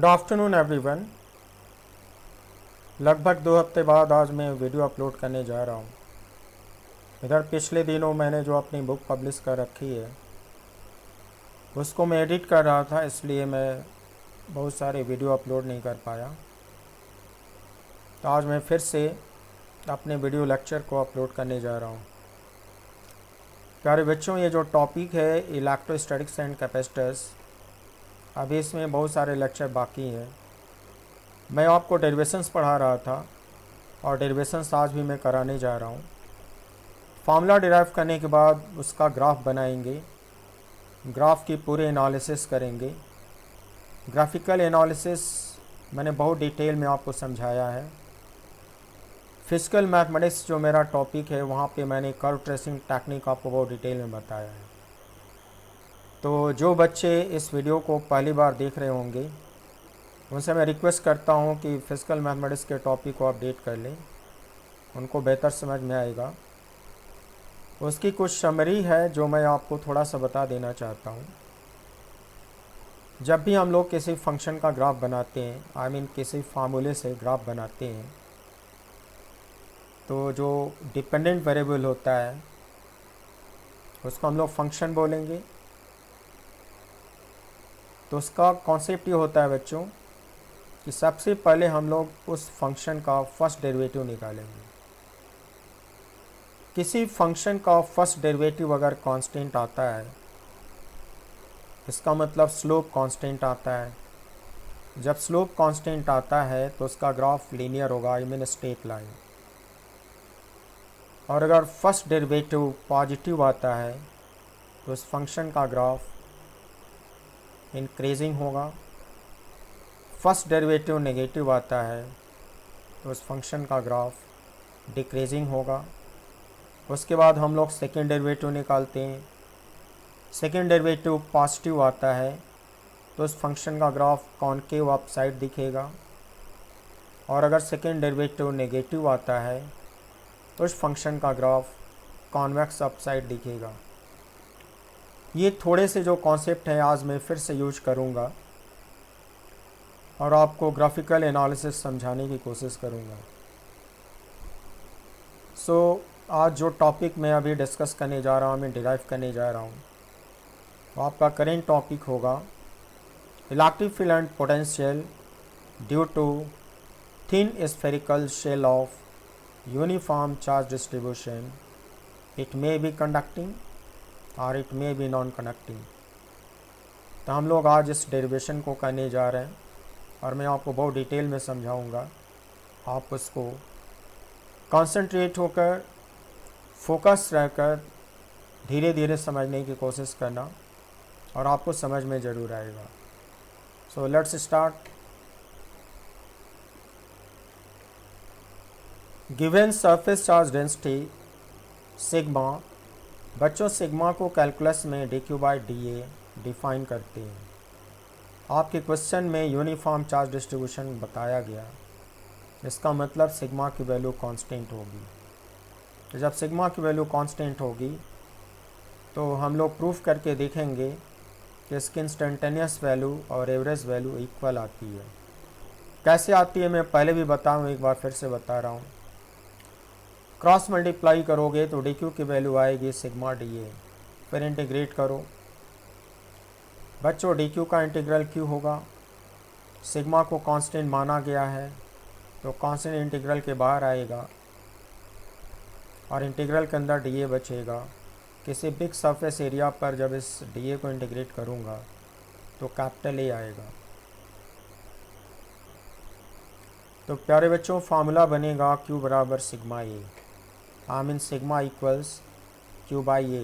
Good afternoon everyone. लगभग 2 हफ्ते बाद आज मैं वीडियो अपलोड करने जा रहा हूँ। इधर पिछले दिनों मैंने जो अपनी बुक पब्लिश कर रखी है उसको मैं एडिट कर रहा था, इसलिए मैं बहुत सारे वीडियो अपलोड नहीं कर पाया। तो आज मैं फिर से अपने वीडियो लेक्चर को अपलोड करने जा रहा हूँ। प्यारे बच्चों, ये जो टॉपिक है इलेक्ट्रोस्टैटिक्स एंड कैपेसिटर्स, अभी इसमें बहुत सारे लेक्चर बाकी हैं। मैं आपको डेरिवेशंस पढ़ा रहा था और डेरिवेशंस आज भी मैं कराने जा रहा हूँ। फार्मूला डिराइव करने के बाद उसका ग्राफ बनाएंगे, ग्राफ की पूरे एनालिसिस करेंगे। ग्राफिकल एनालिसिस मैंने बहुत डिटेल में आपको समझाया है। फिजिकल मैथमेटिक्स जो मेरा टॉपिक है वहाँ पे मैंने कर्व ट्रेसिंग टेक्निक आपको बहुत डिटेल में बताया है। तो जो बच्चे इस वीडियो को पहली बार देख रहे होंगे उनसे मैं रिक्वेस्ट करता हूँ कि फिजिकल मैथमेटिक्स के टॉपिक को अपडेट कर लें, उनको बेहतर समझ में आएगा। उसकी कुछ समरी है जो मैं आपको थोड़ा सा बता देना चाहता हूँ। जब भी हम लोग किसी फंक्शन का ग्राफ बनाते हैं, किसी फार्मूले से ग्राफ बनाते हैं, तो जो डिपेंडेंट वेरिएबल होता है उसको हम लोग फंक्शन बोलेंगे। तो उसका कॉन्सेप्ट ये होता है बच्चों कि सबसे पहले हम लोग उस फंक्शन का फर्स्ट डेरिवेटिव निकालेंगे। किसी फंक्शन का फर्स्ट डेरिवेटिव अगर कांस्टेंट आता है, इसका मतलब स्लोप कांस्टेंट आता है। जब स्लोप कांस्टेंट आता है तो उसका ग्राफ लीनियर होगा, स्ट्रेट लाइन। और अगर फर्स्ट डेरिवेटिव पॉजिटिव आता है तो उस फंक्शन का ग्राफ इंक्रीजिंग होगा। फर्स्ट डेरिवेटिव नेगेटिव आता है तो उस फंक्शन का ग्राफ डिक्रीजिंग होगा। उसके बाद हम लोग सेकेंड डेरिवेटिव निकालते हैं। सेकेंड डेरिवेटिव पॉजिटिव आता है तो उस फंक्शन का ग्राफ कॉनकेव अपसाइड दिखेगा। और अगर सेकेंड डेरिवेटिव नेगेटिव आता है तो उस फंक्शन का ग्राफ कॉन्वेक्स अपसाइड दिखेगा। ये थोड़े से जो कॉन्सेप्ट हैं आज मैं फिर से यूज करूँगा और आपको ग्राफिकल एनालिसिस समझाने की कोशिश करूँगा। आज जो टॉपिक मैं अभी डिस्कस करने जा रहा हूँ, मैं डिराइव करने जा रहा हूँ, तो आपका करेंट टॉपिक होगा electric field and potential due to thin spherical shell of uniform charge distribution. It may be conducting और it may be non conducting. तो हम लोग आज इस डेरिवेशन को करने जा रहे हैं और मैं आपको बहुत डिटेल में समझाऊंगा। आप उसको कॉन्सेंट्रेट होकर, फोकस रहकर धीरे धीरे समझने की कोशिश करना और आपको समझ में ज़रूर आएगा। So let's start. Given surface charge density sigma. बच्चों, सिग्मा को कैलकुलस में dq/dA डिफाइन करते हैं। आपके क्वेश्चन में यूनिफॉर्म चार्ज डिस्ट्रीब्यूशन बताया गया, इसका मतलब सिग्मा की वैल्यू कांस्टेंट होगी। तो जब सिग्मा की वैल्यू कांस्टेंट होगी तो हम लोग प्रूफ करके देखेंगे कि इसकी इंस्टेंटेनियस वैल्यू और एवरेज वैल्यू इक्वल आती है। कैसे आती है मैं पहले भी बताऊँ, एक बार फिर से बता रहा हूँ। क्रॉस मल्टीप्लाई करोगे तो dq की वैल्यू आएगी सिग्मा dA, फिर इंटीग्रेट करो। बच्चों, dq का इंटीग्रल क्यों होगा? सिग्मा को कांस्टेंट माना गया है तो कांस्टेंट इंटीग्रल के बाहर आएगा और इंटीग्रल के अंदर dA बचेगा। किसी बिग सरफेस एरिया पर जब इस dA को इंटीग्रेट करूँगा तो कैपिटल A आएगा। तो प्यारे बच्चों, फार्मूला बनेगा Q बराबर sigma A, sigma equals Q/A।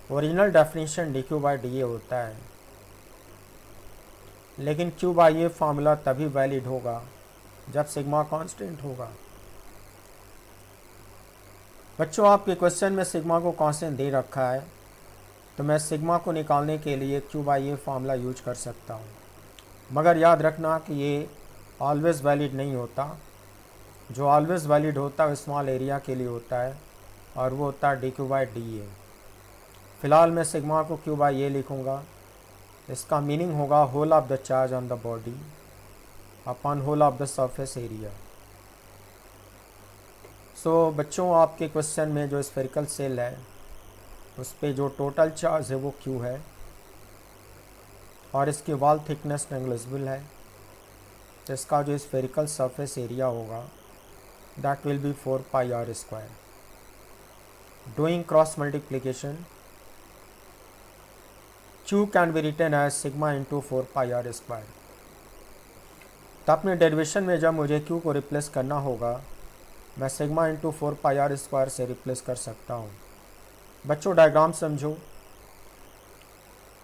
Original definition dq/dA होता है, लेकिन Q/A फार्मूला तभी वैलिड होगा जब सिग्मा कांस्टेंट होगा। बच्चों, आपके क्वेश्चन में सिग्मा को कांस्टेंट दे रखा है तो मैं सिग्मा को निकालने के लिए Q/A फार्मूला यूज कर सकता हूँ। मगर याद रखना कि ये ऑलवेज़ वैलिड नहीं होता। जो ऑलवेज़ वैलिड होता है स्मॉल एरिया के लिए होता है और वो होता है dq/dA। फ़िलहाल मैं सिग्मा को Q/A लिखूँगा इसका मीनिंग होगा whole of the charge on the body upon whole of the surface area. So बच्चों, आपके क्वेश्चन में जो स्फेरिकल सेल है उस पे जो टोटल चार्ज है वो क्यू है और इसकी वॉल थिकनेस नेग्लिजिबल है, तो इसका जो स्फेरिकल सरफेस एरिया होगा that will be 4 pi r square. Doing cross multiplication Q can be written as sigma into 4 pi r square. तो अपने डेरिवेशन में जब मुझे Q को रिप्लेस करना होगा मैं sigma into 4 pi r square से रिप्लेस कर सकता हूँ। बच्चों डायग्राम समझो,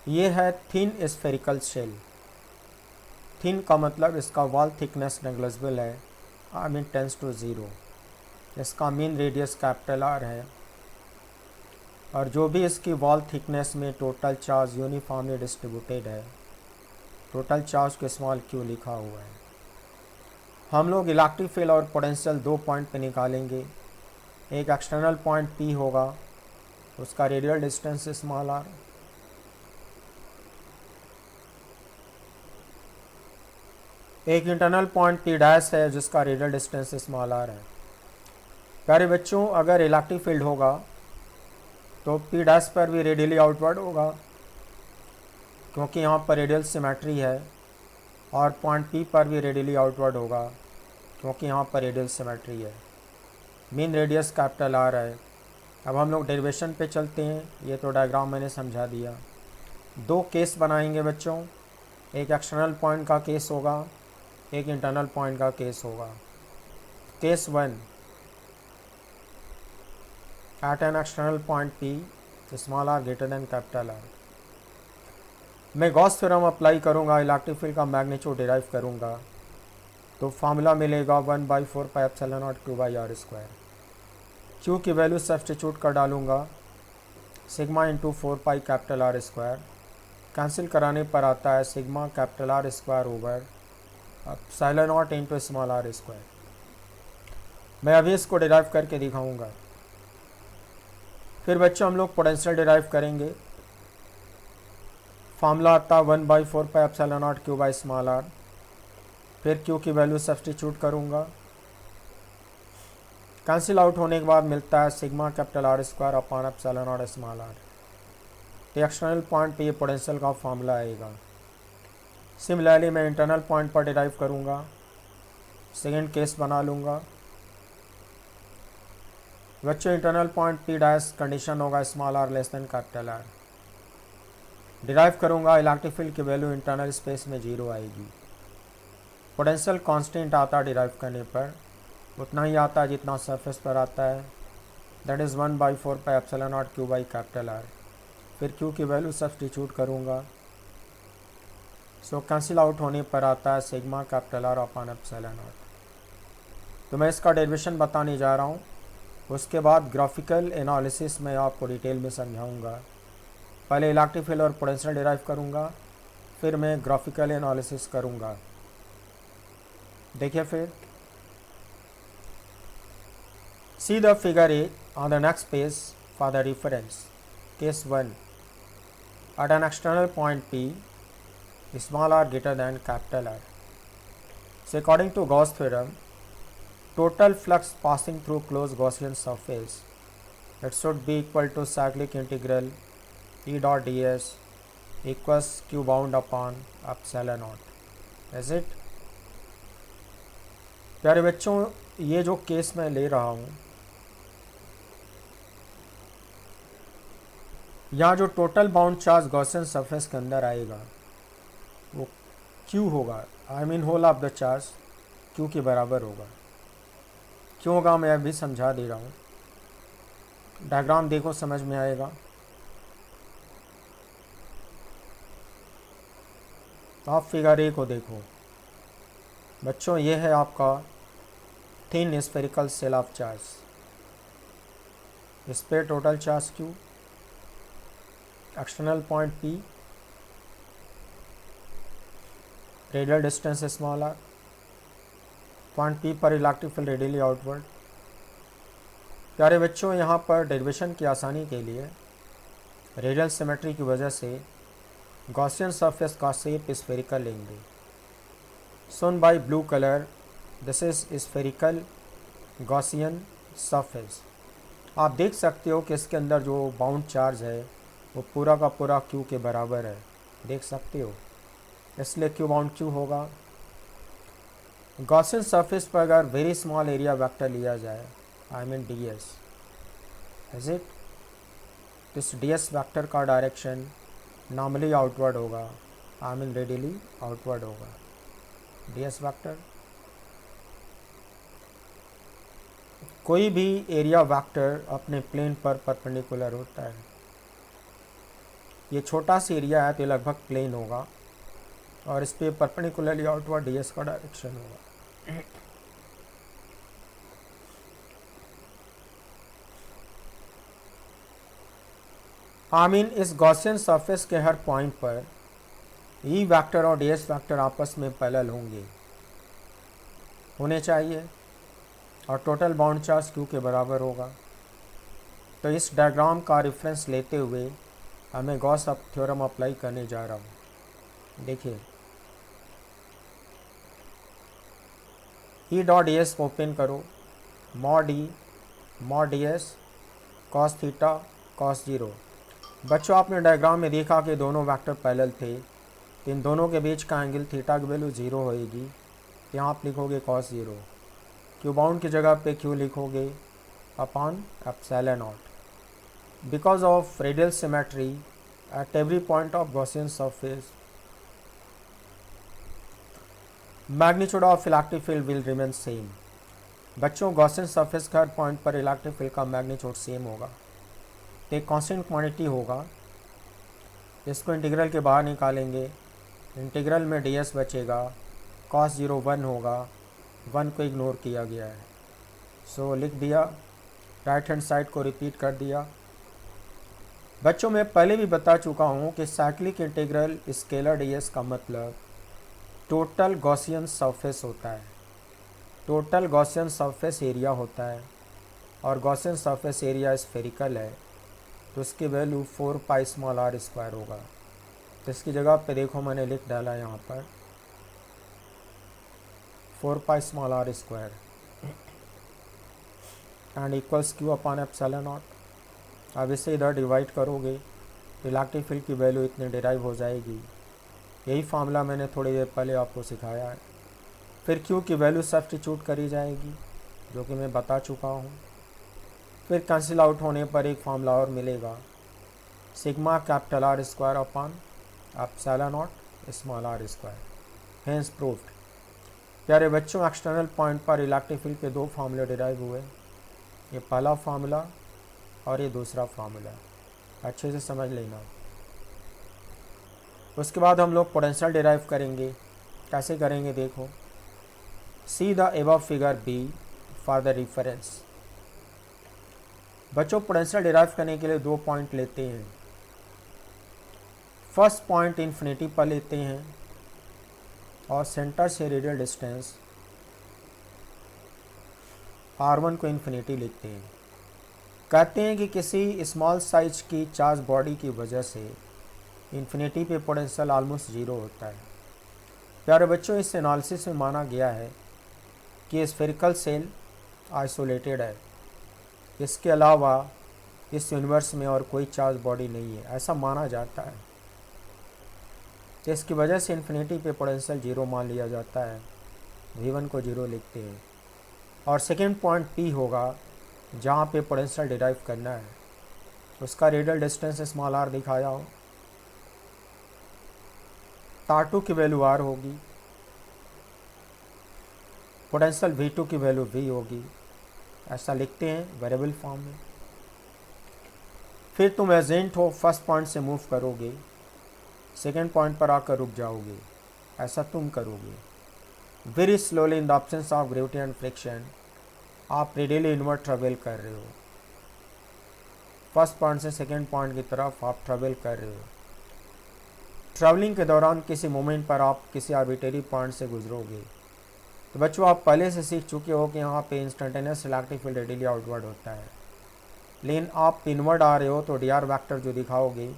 ये है थिन स्फेरिकल शेल। थिन का मतलब इसका वॉल थिकनेस नेग्लिजिबल है, आई मीन टेंस टू 0। इसका मीन रेडियस कैपिटल R है और जो भी इसकी वॉल थिकनेस में टोटल चार्ज यूनिफॉर्मली डिस्ट्रीब्यूटेड है, टोटल चार्ज को स्मॉल q लिखा हुआ है। हम लोग इलेक्ट्रिक फील्ड और पोटेंशियल 2 पॉइंट पे निकालेंगे। एक एक्सटर्नल पॉइंट P होगा, उसका रेडियल डिस्टेंस स्मॉल r, एक इंटरनल पॉइंट P डैश है जिसका रेडियल डिस्टेंस स्मॉल r है। प्यारे बच्चों, अगर इलेक्ट्रिक फील्ड होगा तो P डैश पर भी रेडियली आउटवर्ड होगा क्योंकि यहाँ पर रेडियल सिमेट्री है, और पॉइंट P पर भी रेडियली आउटवर्ड होगा क्योंकि यहाँ पर रेडियल सिमेट्री है। मीन रेडियस कैपिटल R है। अब हम लोग डेरिवेशन पे चलते हैं। ये तो डायग्राम मैंने समझा दिया। दो केस बनाएंगे बच्चों, एक एक्सटर्नल पॉइंट का केस होगा, एक इंटरनल पॉइंट का केस होगा। Case 1, at an external point P small r greater than capital R। मैं गॉस थ्योरम अप्लाई करूँगा, इलेक्ट्रिक फील्ड का मैग्नीट्यूड डिराइव करूँगा, तो फार्मूला मिलेगा 1/4 pi epsilon naught q by r square. q की value substitute कर डालूँगा, sigma into 4 pi capital R square, cancel कराने पर आता है sigma capital R square over epsilon naught into small r square. मैं अभी इसको डिराइव करके दिखाऊँगा। फिर बच्चों हम लोग पोटेंशियल डिराइव करेंगे। फार्मूला आता 1/4 pi epsilon naught q by small r, फिर q की वैल्यू सब्सटीट्यूट करूँगा, कैंसिल आउट होने के बाद मिलता है sigma capital R square upon epsilon naught small r। तो एक्सटर्नल पॉइंट पे ये पोटेंशियल का फार्मूला आएगा। सिमिलरली मैं इंटरनल पॉइंट पर डिराइव करूँगा, सेकेंड केस बना लूँगा। बच्चों internal point P dash condition होगा small r less than capital R। Derive करूँगा, इलेक्ट्रिक फील्ड की वैल्यू इंटरनल स्पेस में 0 आएगी। पोटेंशियल कांस्टेंट आता डिराइव करने पर उतना ही आता है जितना सरफेस पर आता है, that is 1/4 pi epsilon naught q by capital R। फिर q की वैल्यू सब्सटीट्यूट करूँगा, सो कैंसिल आउट होने पर आता है sigma capital R upon epsilon not. तो मैं इसका डेरिवेशन बताने जा रहा हूँ, उसके बाद ग्राफिकल एनालिसिस में आपको डिटेल में समझाऊँगा। पहले इलेक्ट्रिक फील्ड और पोटेंशियल डिराइव करूँगा, फिर मैं ग्राफिकल एनालिसिस करूँगा। देखिए फिर, see the figure A on the next page for the reference. Case 1, at an external point P small r greater than capital R। So according to Gauss theorem, total flux passing through closed Gaussian surface, it should be equal to cyclic integral E dot ds equals q bound upon epsilon naught. Is it? प्यारे बच्चों, ये जो case मैं ले रहा हूँ, यहाँ जो total bound charge Gaussian surface के अंदर आएगा वो Q होगा, I mean whole of the charge Q के बराबर होगा। क्यों होगा मैं अभी समझा दे रहा हूँ, डायग्राम देखो समझ में आएगा। आप फिगर ए को देखो बच्चों, ये है आपका thin spherical shell of charge. इस पे total charge Q, external point P, radial distance small r, point P पर इलेक्ट्रिक फील्ड रेडियली आउटवर्ड। प्यारे बच्चों, यहाँ पर डेरिवेशन की आसानी के लिए रेडियल सिमेट्री की वजह से गॉसियन सरफेस का शेप स्फेरिकल लेंगे। shown by blue colour, this is spherical Gaussian surface. आप देख सकते हो कि इसके अंदर जो बाउंड चार्ज है वो पूरा का पूरा क्यू के बराबर है, देख सकते हो, इसलिए क्यू बाउंड क्यू होगा। गॉसियन सरफेस पर अगर वेरी स्मॉल एरिया वेक्टर लिया जाए, I mean D S, is it इस डी एस वैक्टर का डायरेक्शन नॉर्मली आउटवर्ड होगा, आई मीन रेडियली आउटवर्ड होगा। डी एस वैक्टर कोई भी एरिया वेक्टर अपने प्लेन पर परपेंडिकुलर होता है। ये छोटा सा एरिया है तो लगभग प्लेन होगा और इस पर परपेंडिकुलरली आउटवर्ड डी एस का डायरेक्शन होगा। आई मीन इस गॉसियन सरफेस के हर पॉइंट पर ई वेक्टर और डी एस वेक्टर आपस में पैरेलल होने चाहिए और टोटल बाउंड चार्ज क्यू के बराबर होगा। तो इस डायग्राम का रेफरेंस लेते हुए हमें गॉस थ्योरम अप्लाई करने जा रहा हूँ। देखिए, E dot D S open करो, mod D S cos theta cos zero. बच्चों, आपने डायग्राम में देखा कि दोनों वेक्टर पैरेलल थे, तो इन दोनों के बीच का एंगल थीटा की वैल्यू जीरो होएगी। यहाँ आप लिखोगे कॉस जीरो, क्यू बाउंड की जगह पे क्यू लिखोगे upon epsilon not. Because of radial symmetry eight every point of Gaussian surface, magnitude of electric field will remain same. बच्चों, गॉसियन सरफेस का हर पॉइंट पर इलेक्ट्रिक फील्ड का मैग्नीट्यूड सेम होगा, तो एक कांस्टेंट क्वांटिटी होगा। इसको इंटीग्रल के बाहर निकालेंगे, इंटीग्रल में डी एस बचेगा, कॉस जीरो 1 होगा, 1 को इग्नोर किया गया है, सो लिख दिया, राइट हैंड साइड को रिपीट कर दिया। बच्चों, मैं पहले भी बता चुका हूँ कि cyclic integral scalar D S का मतलब टोटल गॉसियन सरफेस होता है, टोटल गॉसियन सरफेस एरिया होता है, और गॉसियन सरफेस एरिया स्फेरिकल है तो उसकी value 4 pi small r square होगा। तो इसकी जगह पे देखो मैंने लिख डाला यहाँ पर 4 pi small r square and equals q upon epsilon naught. अब इसे इधर डिवाइड करोगे तो इलेक्ट्रिक फील्ड की वैल्यू इतनी डिराइव हो जाएगी। यही फार्मूला मैंने थोड़ी देर पहले आपको सिखाया है। फिर क्यू की वैल्यू सब्स्टिट्यूट करी जाएगी, जो कि मैं बता चुका हूँ। फिर कैंसिल आउट होने पर एक फार्मूला और मिलेगा, sigma capital are square upon epsilon naught small r square. Hence proved. प्यारे बच्चों, एक्सटर्नल पॉइंट पर इलेक्ट्रिक फील्ड के 2 फार्मूले डिराइव हुए, ये पहला फार्मूला और ये दूसरा फार्मूला, अच्छे से समझ लेना। उसके बाद हम लोग पोटेंशियल डिराइव करेंगे। कैसे करेंगे देखो, see the above figure be for the reference. बच्चों, पोटेंशियल डिराइव करने के लिए 2 पॉइंट लेते हैं। फर्स्ट पॉइंट इन्फिनिटी पर लेते हैं और सेंटर से रेडियल डिस्टेंस r1 को इन्फिनिटी लिखते हैं। कहते हैं कि किसी स्मॉल साइज की चार्ज बॉडी की वजह से इन्फिनिटी पे पोटेंशियल ऑलमोस्ट ज़ीरो होता है। प्यारे बच्चों, इस एनालिसिस में माना गया है कि स्फेरिकल सेल आइसोलेटेड है, इसके अलावा इस यूनिवर्स में और कोई चार्ज बॉडी नहीं है, ऐसा माना जाता है। तो इसकी वजह से इन्फिनिटी पे पोटेंशियल जीरो मान लिया जाता है, v1 को जीरो लिखते हैं। और सेकेंड पॉइंट P होगा जहाँ पे पोटेंशियल डिराइव करना है, उसका रेडियल डिस्टेंस स्मॉल r दिखाया हो, R2 की वैल्यू R होगी, पोटेंशियल V2 की वैल्यू V होगी, ऐसा लिखते हैं वेरिएबल फॉर्म में। फिर तुम एजेंट हो, फर्स्ट पॉइंट से मूव करोगे, सेकेंड पॉइंट पर आकर रुक जाओगे, ऐसा तुम करोगे। Very slowly in the absence of gravity and friction आप रेडियली इनवर्ट ट्रेवल कर रहे हो, फर्स्ट पॉइंट से सेकेंड पॉइंट की तरफ आप ट्रेवल कर रहे हो। ट्रैवलिंग के दौरान किसी मोमेंट पर आप किसी आर्बिटरी पॉइंट से गुजरोगे। तो बच्चों, आप पहले से सीख चुके हो कि यहाँ पे instantaneous electric field radially outward होता है, लेकिन आप इनवर्ड आ रहे हो तो डी आर वैक्टर जो दिखाओगे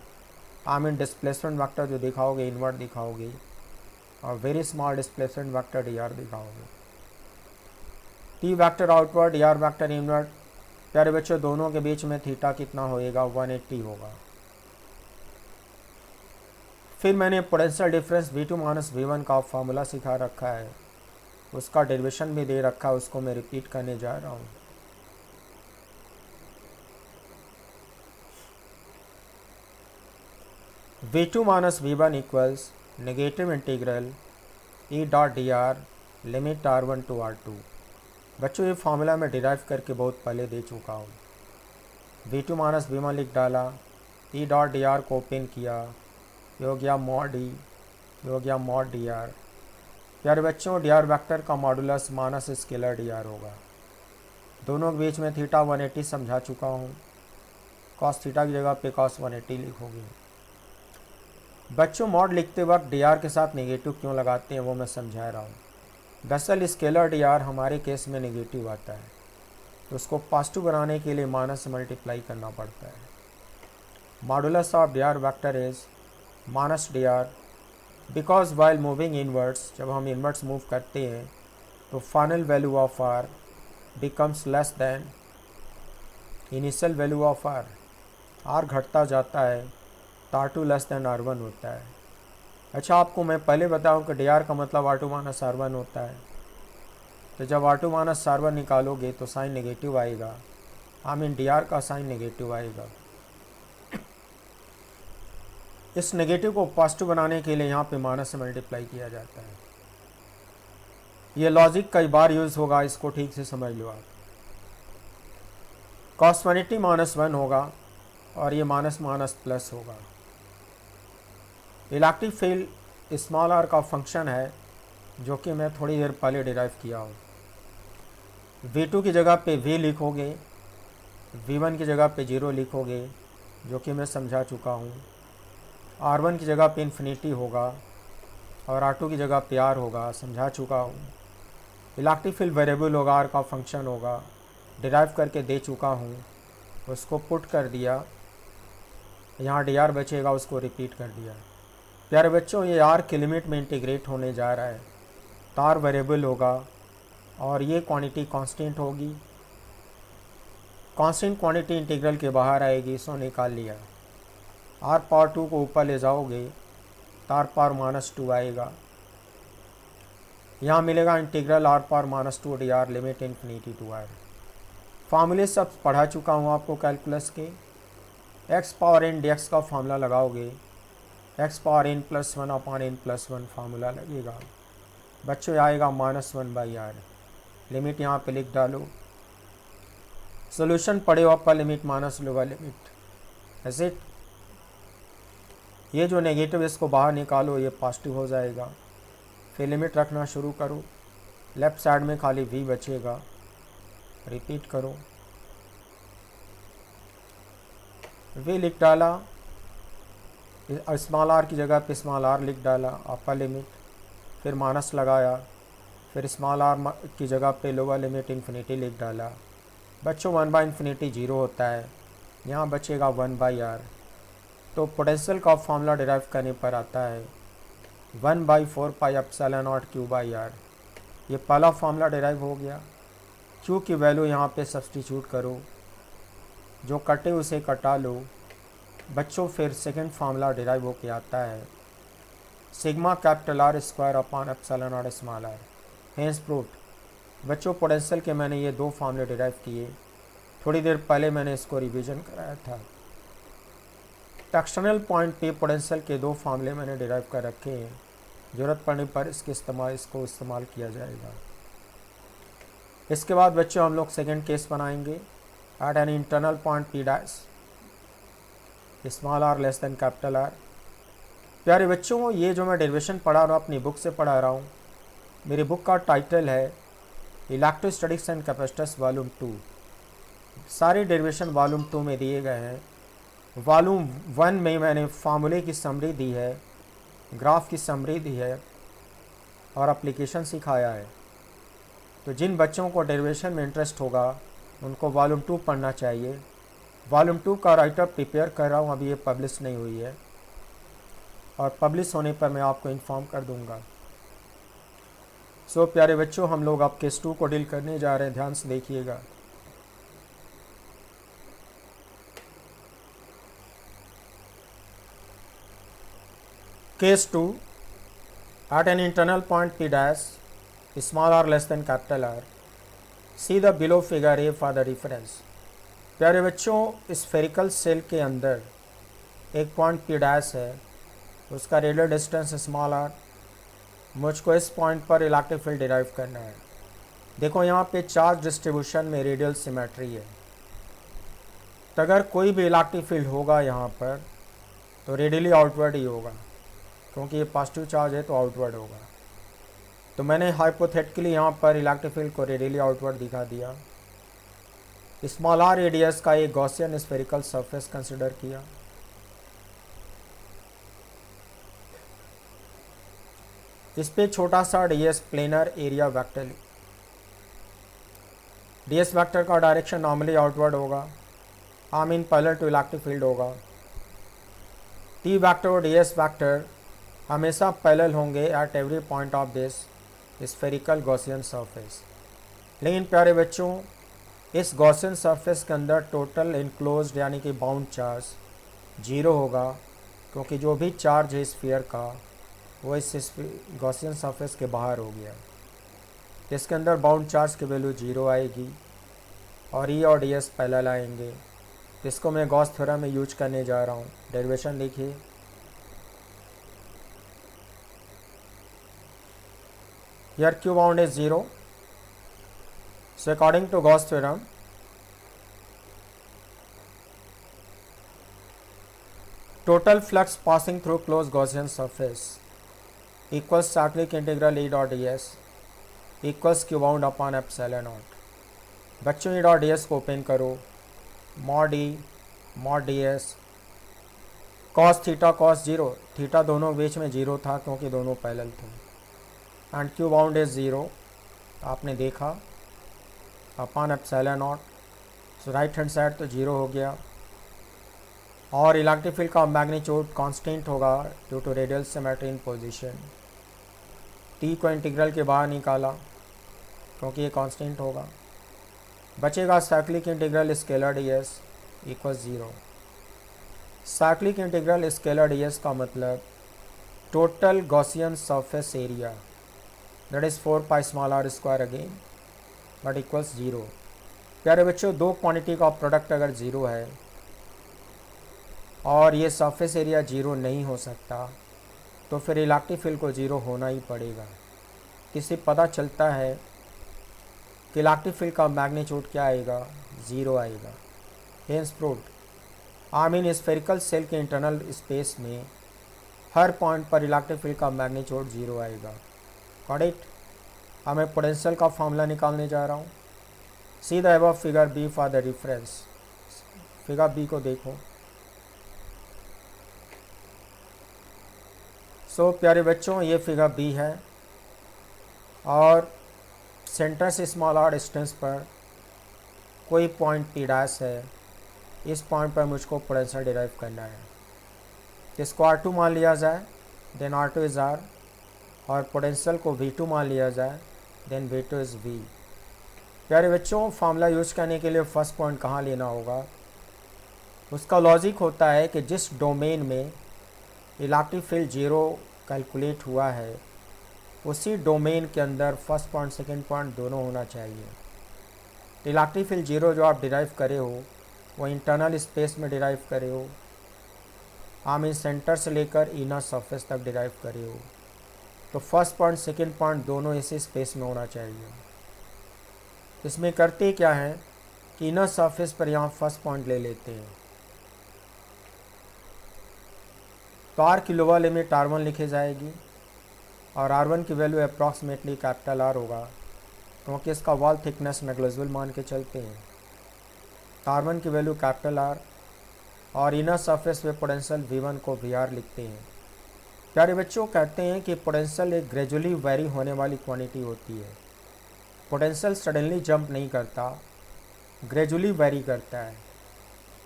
आई मीन डिस्प्लेसमेंट वेक्टर जो दिखाओगे इनवर्ट दिखाओगे, और very small displacement vector D R दिखाओगे। T vector outward, D R vector inward. प्यारे बच्चों दोनों के बीच में थीटा कितना होएगा, 180 होगा। फिर मैंने potential difference V2 minus V1 का फॉर्मूला सिखा रखा है, उसका डेरिवेशन भी दे रखा है, उसको मैं रिपीट करने जा रहा हूँ। V2 minus V1 equals negative integral E dot d r limit R1 to R2। बच्चों ये फार्मूला मैं डिराइव करके बहुत पहले दे चुका हूँ। V2 माइनस V1 लिख डाला, E डॉट डी आर को ओपन किया, ये हो गया मॉड ई, ये हो गया मॉड डी आर। यार बच्चों डी आर वैक्टर का modulus minus scalar D R होगा। दोनों के बीच में थीटा 180 समझा चुका हूँ, कॉस थीटा की जगह पे कॉस 180 लिखोगे। बच्चों मॉड लिखते वक्त डी आर के साथ नेगेटिव क्यों लगाते हैं वो मैं समझा रहा हूँ। दरअसल स्केलर डी आर हमारे केस में नेगेटिव आता है, तो उसको पॉजिटिव बनाने के लिए माइनस से मल्टीप्लाई करना पड़ता है। Modulus of d are vector is minus D r, because while moving inwards, जब हम इनवर्ट्स मूव करते हैं तो final value of r becomes less than initial value of r. R घटता जाता है तो R2 लेस दैन R1 होता है। अच्छा आपको मैं पहले बताऊं कि डी आर का मतलब R2 माइनस R1 होता है, तो जब R2 माइनस R1 निकालोगे तो साइन नेगेटिव आएगा, आई मीन डी आर का साइन नेगेटिव आएगा। इस नेगेटिव को पॉजिटिव बनाने के लिए यहाँ पे माइनस से मल्टीप्लाई किया जाता है। ये लॉजिक कई बार यूज़ होगा, इसको ठीक से समझ लो आप। कॉस 180 माइनस 1 होगा और ये माइनस माइनस प्लस होगा। इलेक्ट्रिक फील्ड स्मॉल आर का फंक्शन है, जो कि मैं थोड़ी देर पहले डिराइव किया हूँ। V2 की जगह पे V लिखोगे, V1 की जगह पे 0 लिखोगे, जो कि मैं समझा चुका हूँ। R1 की जगह पे इन्फिनिटी होगा और R2 की जगह पे R होगा, समझा चुका हूँ। इलेक्ट्रिक फील्ड वेरिएबल होगा, R का फंक्शन होगा, डिराइव करके दे चुका हूँ, उसको पुट कर दिया, यहाँ डी आर बचेगा, उसको रिपीट कर दिया। प्यारे बच्चों ये R की लिमिट में इंटीग्रेट होने जा रहा है, तो R वेरिएबल होगा और ये क्वांटिटी कांस्टेंट होगी। कांस्टेंट क्वांटिटी इंटीग्रल के बाहर आएगी, सो निकाल लिया। R पावर 2 को ऊपर ले जाओगे तो R पावर माइनस 2 आएगा। यहाँ मिलेगा integral R power minus 2 d r limit infinity to R। फार्मूले सब पढ़ा चुका हूँ आपको कैलकुलस के। x पावर n dx का फार्मूला लगाओगे, x power n plus 1 upon n plus 1 formula लगेगा। बच्चों आएगा माइनस 1/r। लिमिट यहाँ पे लिख डालो। सोल्यूशन पढ़े हो upper limit minus lower limit. ऐसे ये जो नेगेटिव इसको बाहर निकालो, ये पॉजिटिव हो जाएगा। फिर लिमिट रखना शुरू करो, लेफ्ट साइड में खाली v बचेगा। रिपीट करो, v लिख डाला, स्मॉल r की जगह पे स्मॉल r लिख डाला, अपर लिमिट, फिर माइनस लगाया, फिर स्मॉल r की जगह पे लोअर लिमिट इन्फिनिटी लिख डाला। बच्चों 1/∞ 0 होता है, यहाँ बचेगा 1/r। तो पोटेंशियल का फार्मूला डिराइव करने पर आता है 1/4 पाई एप्सिलॉन नॉट q/r। ये पहला फार्मूला डिराइव हो गया। q की वैल्यू यहाँ पे सब्सटीट्यूट करो, जो कटे उसे कटा लो। बच्चों फिर सेकंड फार्मूला डिराइव होके आता है sigma capital R square upon epsilon naught small r। Hence proved. बच्चों पोटेंशियल के मैंने ये दो फार्मूले डिराइव किए, थोड़ी देर पहले मैंने इसको रिवीजन कराया था। एक्सटर्नल पॉइंट पे पोटेंशियल के दो फार्मूले मैंने डिराइव कर रखे हैं, ज़रूरत पड़ने पर इसको इस्तेमाल किया जाएगा। इसके बाद बच्चों हम लोग सेकंड केस बनाएंगे। At an internal point P dash small r less than capital R। प्यारे बच्चों ये जो मैं डेरिवेशन पढ़ा रहा हूँ अपनी बुक से पढ़ा रहा हूँ। मेरी बुक का टाइटल है इलेक्ट्रोस्टैटिक्स एंड कैपेसिटर्स वॉल्यूम 2। सारे डेरिवेशन वॉल्यूम 2 में दिए गए हैं। वॉल्यूम 1 में मैंने फार्मूले की समरी दी है, ग्राफ की समरी दी है और एप्लीकेशन सिखाया है। तो जिन बच्चों को डेरिवेशन में इंटरेस्ट होगा उनको वॉल्यूम 2 पढ़ना चाहिए। वॉल्यूम 2 का राइटअप प्रिपेयर कर रहा हूँ, अभी ये पब्लिश नहीं हुई है। और पब्लिश होने पर मैं आपको इन्फॉर्म कर दूंगा। सो प्यारे बच्चों, हम लोग अब केस 2 को डील करने जा रहे हैं, ध्यान से देखिएगा। Case 2, at an internal point p dash small r less than capital R, see the below figure A for the reference। प्यारे बच्चों, स्फेरिकल सेल के अंदर एक पॉइंट p डैश है, उसका रेडियल डिस्टेंस स्मॉल r। मुझको इस पॉइंट पर इलेक्ट्रिक फील्ड डिराइव करना है। देखो यहाँ पे चार्ज डिस्ट्रीब्यूशन में रेडियल सिमेट्री है, तो अगर कोई भी इलेक्ट्रिक फील्ड होगा यहाँ पर तो रेडियली आउटवर्ड ही होगा, क्योंकि ये पॉजिटिव चार्ज है तो आउटवर्ड होगा। तो मैंने हाइपोथेटिकली यहाँ पर इलेक्ट्रिक फील्ड को रेडियली आउटवर्ड दिखा दिया। स्मॉल आर रेडियस का एक गॉसियन स्फेरिकल सरफेस कंसिडर किया। इस पे छोटा सा ds planar area vector, ds vector का डायरेक्शन नॉर्मली आउटवर्ड होगा, I mean parallel to electric field होगा। t वेक्टर और ds वेक्टर हमेशा पैरेलल होंगे at every point of this spherical Gaussian surface. लेकिन प्यारे बच्चों, इस गॉसियन सरफेस के अंदर टोटल इनक्लोज्ड यानी कि बाउंड चार्ज 0 होगा, क्योंकि जो भी चार्ज है स्फीयर का वो इस गॉसियन सरफेस के बाहर हो गया। इसके अंदर बाउंड चार्ज की वैल्यू 0 आएगी और E और ds पैरेलल आएंगे। इसको मैं गॉस थ्योरम में यूज करने जा रहा हूँ। डेरिवेशन लिखिए। Here Q bound is 0. So according to Gauss theorem, total flux passing through closed Gaussian surface equals cyclic integral E dot ds equals Q bound upon epsilon naught। बच्चों E dot ds को open करो, mod E mod ds cos theta cos 0, theta दोनों बीच में 0 था क्योंकि दोनों parallel थे। And Q bound is 0, आपने देखा, upon epsilon naught. So right hand side तो 0 हो गया। और इलेक्ट्रिक फील्ड का मैग्नीट्यूड कांस्टेंट होगा due to radial symmetry in position. T को इंटीग्रल के बाहर निकाला क्योंकि ये कांस्टेंट होगा। बचेगा cyclic integral scalar ds equal 0। Cyclic integral scalar ds का मतलब total Gaussian surface area, that is 4 pi small r square again but equals 0। प्यारे बच्चों, दो क्वांटिटी का प्रोडक्ट अगर 0 है और ये सरफेस एरिया 0 नहीं हो सकता, तो फिर इलेक्ट्रिक फील्ड को 0 होना ही पड़ेगा। इससे पता चलता है कि इलेक्ट्रिक फील्ड का मैग्नीट्यूड क्या आएगा, 0 आएगा। Hence proved. I mean spherical shell के इंटरनल स्पेस में हर पॉइंट पर इलेक्ट्रिक फील्ड का मैग्नीट्यूड 0 आएगा। करेक्ट। अब मैं पोटेंशियल का फॉर्मूला निकालने जा रहा हूँ। See the above figure be for the reference. Figure be को देखो। सो प्यारे बच्चों, ये फिगर बी है और सेंटर से स्मॉल r डिस्टेंस पर कोई पॉइंट p डैश है। इस पॉइंट पर मुझको पोटेंशियल डिराइव करना है। इसको R2 मान लिया जाए, देन R2 इज R, और पोटेंशियल को V2 मान लिया जाए, देन V2 इज़ V। प्यारे बच्चों, फार्मूला यूज करने के लिए फर्स्ट पॉइंट कहाँ लेना होगा, उसका लॉजिक होता है कि जिस डोमेन में इलेक्ट्रिक फील्ड 0 कैलकुलेट हुआ है उसी डोमेन के अंदर फर्स्ट पॉइंट सेकंड पॉइंट दोनों होना चाहिए। इलेक्ट्रिक फील्ड 0 जो आप डिराइव करे हो वो इंटरनल स्पेस में डिराइव करे हो, हम इस सेंटर से लेकर इनर सरफेस तक डिराइव करे हो, तो फर्स्ट पॉइंट सेकंड पॉइंट दोनों इसी स्पेस में होना चाहिए। इसमें करते क्या है कि इनर सरफेस पर यहाँ फर्स्ट पॉइंट ले लेते हैं, तो R की लोअर लिमिट R1 लिखी जाएगी और R1 की वैल्यू अप्रॉक्सीमेटली कैपिटल R होगा, क्योंकि इसका वॉल थिकनेस नेग्लिजिबल मान के चलते हैं। R1 की वैल्यू कैपिटल R और इनर सरफेस पे पोटेंशियल V1 को VR लिखते हैं। प्यारे बच्चों, कहते हैं कि पोटेंशियल एक ग्रेजुअली वेरी होने वाली क्वांटिटी होती है। पोटेंशियल सडनली जंप नहीं करता, ग्रेजुअली वेरी करता है।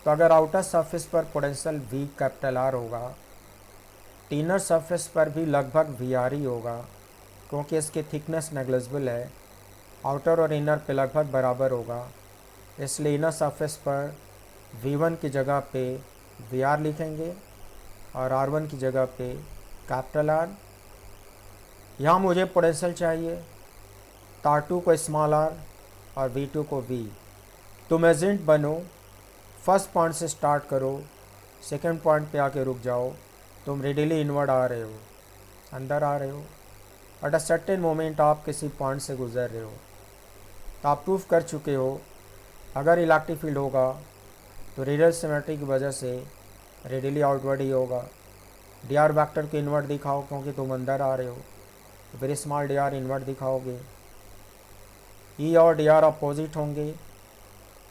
तो अगर आउटर सरफेस पर पोटेंशियल V कैपिटल R होगा, इनर सरफेस पर भी लगभग वी आर ही होगा, क्योंकि इसकी थिकनेस नेग्लिजिबल है। आउटर और इनर पे लगभग बराबर होगा, इसलिए इनर सरफेस पर V1 की जगह पे VR लिखेंगे और R1 की जगह पे कैपिटल R। यहाँ मुझे पोटेंशियल चाहिए, तो R2 को स्मॉल r और V2 को V। तुम एजेंट बनो, फर्स्ट पॉइंट से स्टार्ट करो, सेकंड पॉइंट पे आके रुक जाओ। तुम रेडिली इनवर्ड आ रहे हो, अंदर आ रहे हो। एट अ सर्टेन मोमेंट आप किसी पॉइंट से गुजर रहे हो, तो आप प्रूफ कर चुके हो अगर इलेक्ट्रिक फील्ड होगा तो रेडियल सिमेट्री की वजह से रेडिली आउटवर्ड ही होगा। डी आर वैक्टर को इनवर्ट दिखाओ, क्योंकि तुम अंदर आ रहे हो, तो फिर स्मॉल डी आर इन्वर्ट दिखाओगे। ई और डी आर अपोजिट होंगे,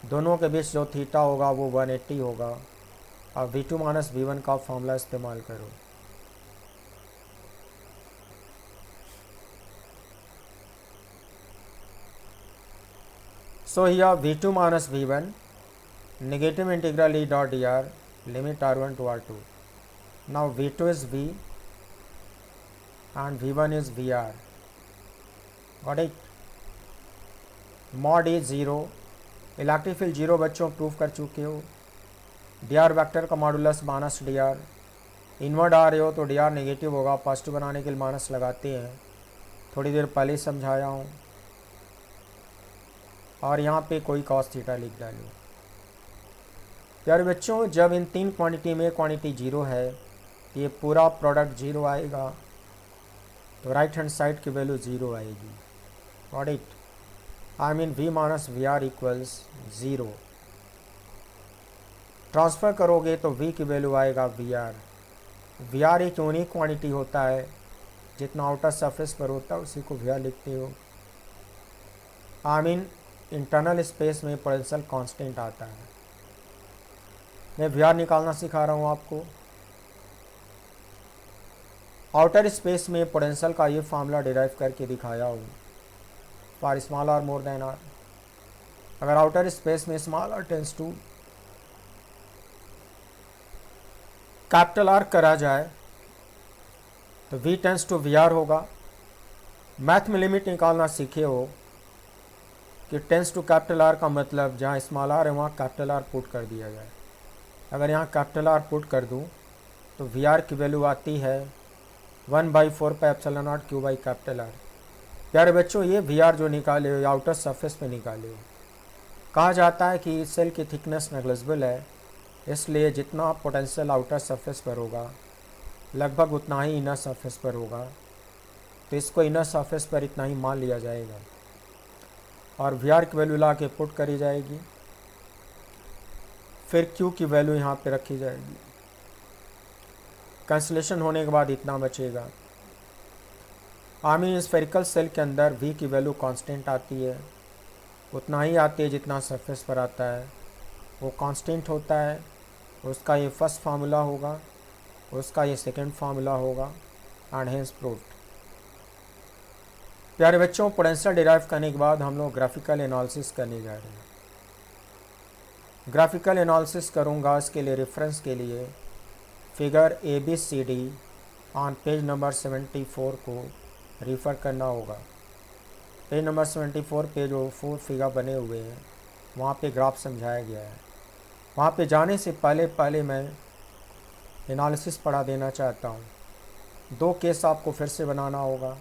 दोनों के बीच जो थीटा होगा वो 180 होगा। अब V2 माइनस V1 का फॉर्मूला इस्तेमाल करो। So here V2 minus V1 negative integral E dot dr limit R1 to R2. Now V2 is V and V1 is VR. Got it? Mod E 0, electric field 0 बच्चों proof कर चुके हो। D are vector का modulus minus D R, inward आ रहे हो तो D R negative होगा, पॉजिटिव बनाने के लिए माइनस लगाते हैं, थोड़ी देर पहले समझाया हूँ। और यहाँ पे कोई कॉस थीटा लिख डालो। प्यारे बच्चों, जब इन तीन क्वांटिटी में क्वांटिटी 0 है, ये पूरा प्रोडक्ट 0 आएगा, तो राइट हैंड साइड की वैल्यू 0 आएगी। Got it? I mean V minus v r equals 0। Transfer करोगे तो V की वैल्यू आएगा VR। VR एक यूनिक क्वांटिटी होता है, जितना आउटर सरफेस पर होता है उसी को VR लिखते हो। आई मीन इंटरनल स्पेस में पोटेंशियल कांस्टेंट आता है। मैं VR निकालना सिखा रहा हूँ आपको। आउटर स्पेस में पोटेंशियल का ये फार्मूला डिराइव करके दिखाया हूँ, for small r more than r. अगर आउटर स्पेस में small r tends to capital r करा जाए तो V टेंस टू VR होगा। मैथ में लिमिट निकालना सीखे हो कि टेंस टू कैपिटल आर का मतलब जहाँ स्मॉल आर है वहाँ कैपिटल आर पुट कर दिया जाए। अगर यहाँ कैपिटल आर पुट कर दूँ तो VR की वैल्यू आती है 1/4 pi epsilon naught Q by capital r. प्यारे बच्चों, ये VR जो निकाले हो आउटर सरफेस पे निकाले हो। कहा जाता है कि सेल की थिकनेस नेग्लिजिबल है, इसलिए जितना पोटेंशियल आउटर सरफेस पर होगा लगभग उतना ही इनर सरफेस पर होगा, तो इसको इनर सरफेस पर इतना ही मान लिया जाएगा और VR की वैल्यू ला के पुट करी जाएगी। फिर Q की वैल्यू यहाँ पे रखी जाएगी। कैंसिलेशन होने के बाद इतना बचेगा। आमी स्फेरिकल सेल के अंदर V की वैल्यू कांस्टेंट आती है, उतना ही आती है जितना सरफेस पर आता है, वो कांस्टेंट होता है। उसका ये फर्स्ट फार्मूला होगा, उसका ये सेकंड फार्मूला होगा एंड हेंस प्रूव्ड। प्यारे बच्चों, पोटेंशियल डिराइव करने के बाद हम लोग ग्राफिकल एनालिसिस करने जा रहे हैं। ग्राफिकल एनालिसिस करूँगा, इसके लिए रेफरेंस के लिए figure ABCD on page number 74 को रिफ़र करना होगा। पेज नंबर 74 पे जो 4 फिगर बने हुए हैं वहाँ पे ग्राफ समझाया गया है। वहाँ पे जाने से पहले मैं एनालिसिस पढ़ा देना चाहता हूँ। 2 केस आपको फिर से बनाना होगा।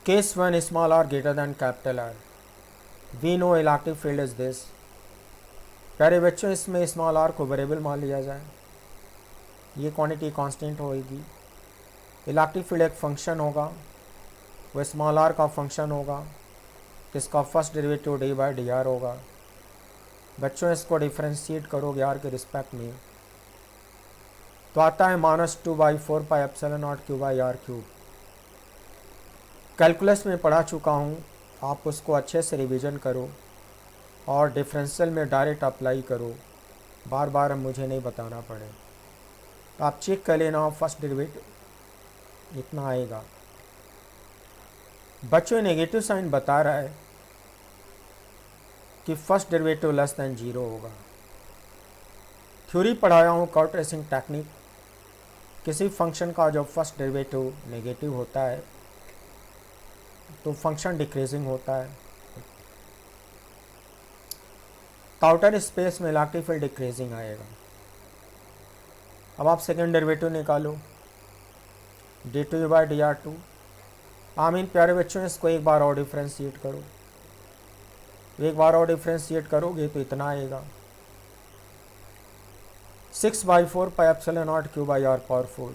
Case 1, small r greater than capital R। We know electric field is this. प्यारे बच्चों, इसमें स्मॉल r को वेरिएबल मान लिया जाए, ये क्वांटिटी कांस्टेंट होएगी। इलेक्ट्रिक फील्ड एक फंक्शन होगा, वो स्मॉल r का फंक्शन होगा, जिसका first derivative D by D R होगा। बच्चों, इसको डिफ्रेंशिएट करोगे r के रिस्पेक्ट में तो आता है -2/4 पाई epsilon naught Q by R cube. Calculus में पढ़ा चुका हूँ, आप उसको अच्छे से रिवीजन करो और डिफरेंशियल में डायरेक्ट अप्लाई करो, बार बार मुझे नहीं बताना पड़े। तो आप चेक कर लेना, फर्स्ट डेरिवेटिव इतना आएगा। बच्चों, नेगेटिव साइन बता रहा है कि फर्स्ट डेरिवेटिव लेस दैन 0 होगा। थ्योरी पढ़ाया हूँ कर्व ट्रेसिंग टेक्निक। किसी फंक्शन का जब फर्स्ट डेरिवेटिव नेगेटिव होता है तो फंक्शन डिक्रीजिंग होता है। आउटर स्पेस में इलेक्ट्रिक फील्ड डिक्रीजिंग आएगा। अब आप सेकेंड डेरिवेटिव निकालो d2/dr2। आमीन प्यारे बच्चों, इसको एक बार और डिफ्रेंशिएट करो। एक बार और डिफ्रेंशिएट करोगे तो इतना आएगा 6/4 पाई epsilon not q/r⁴।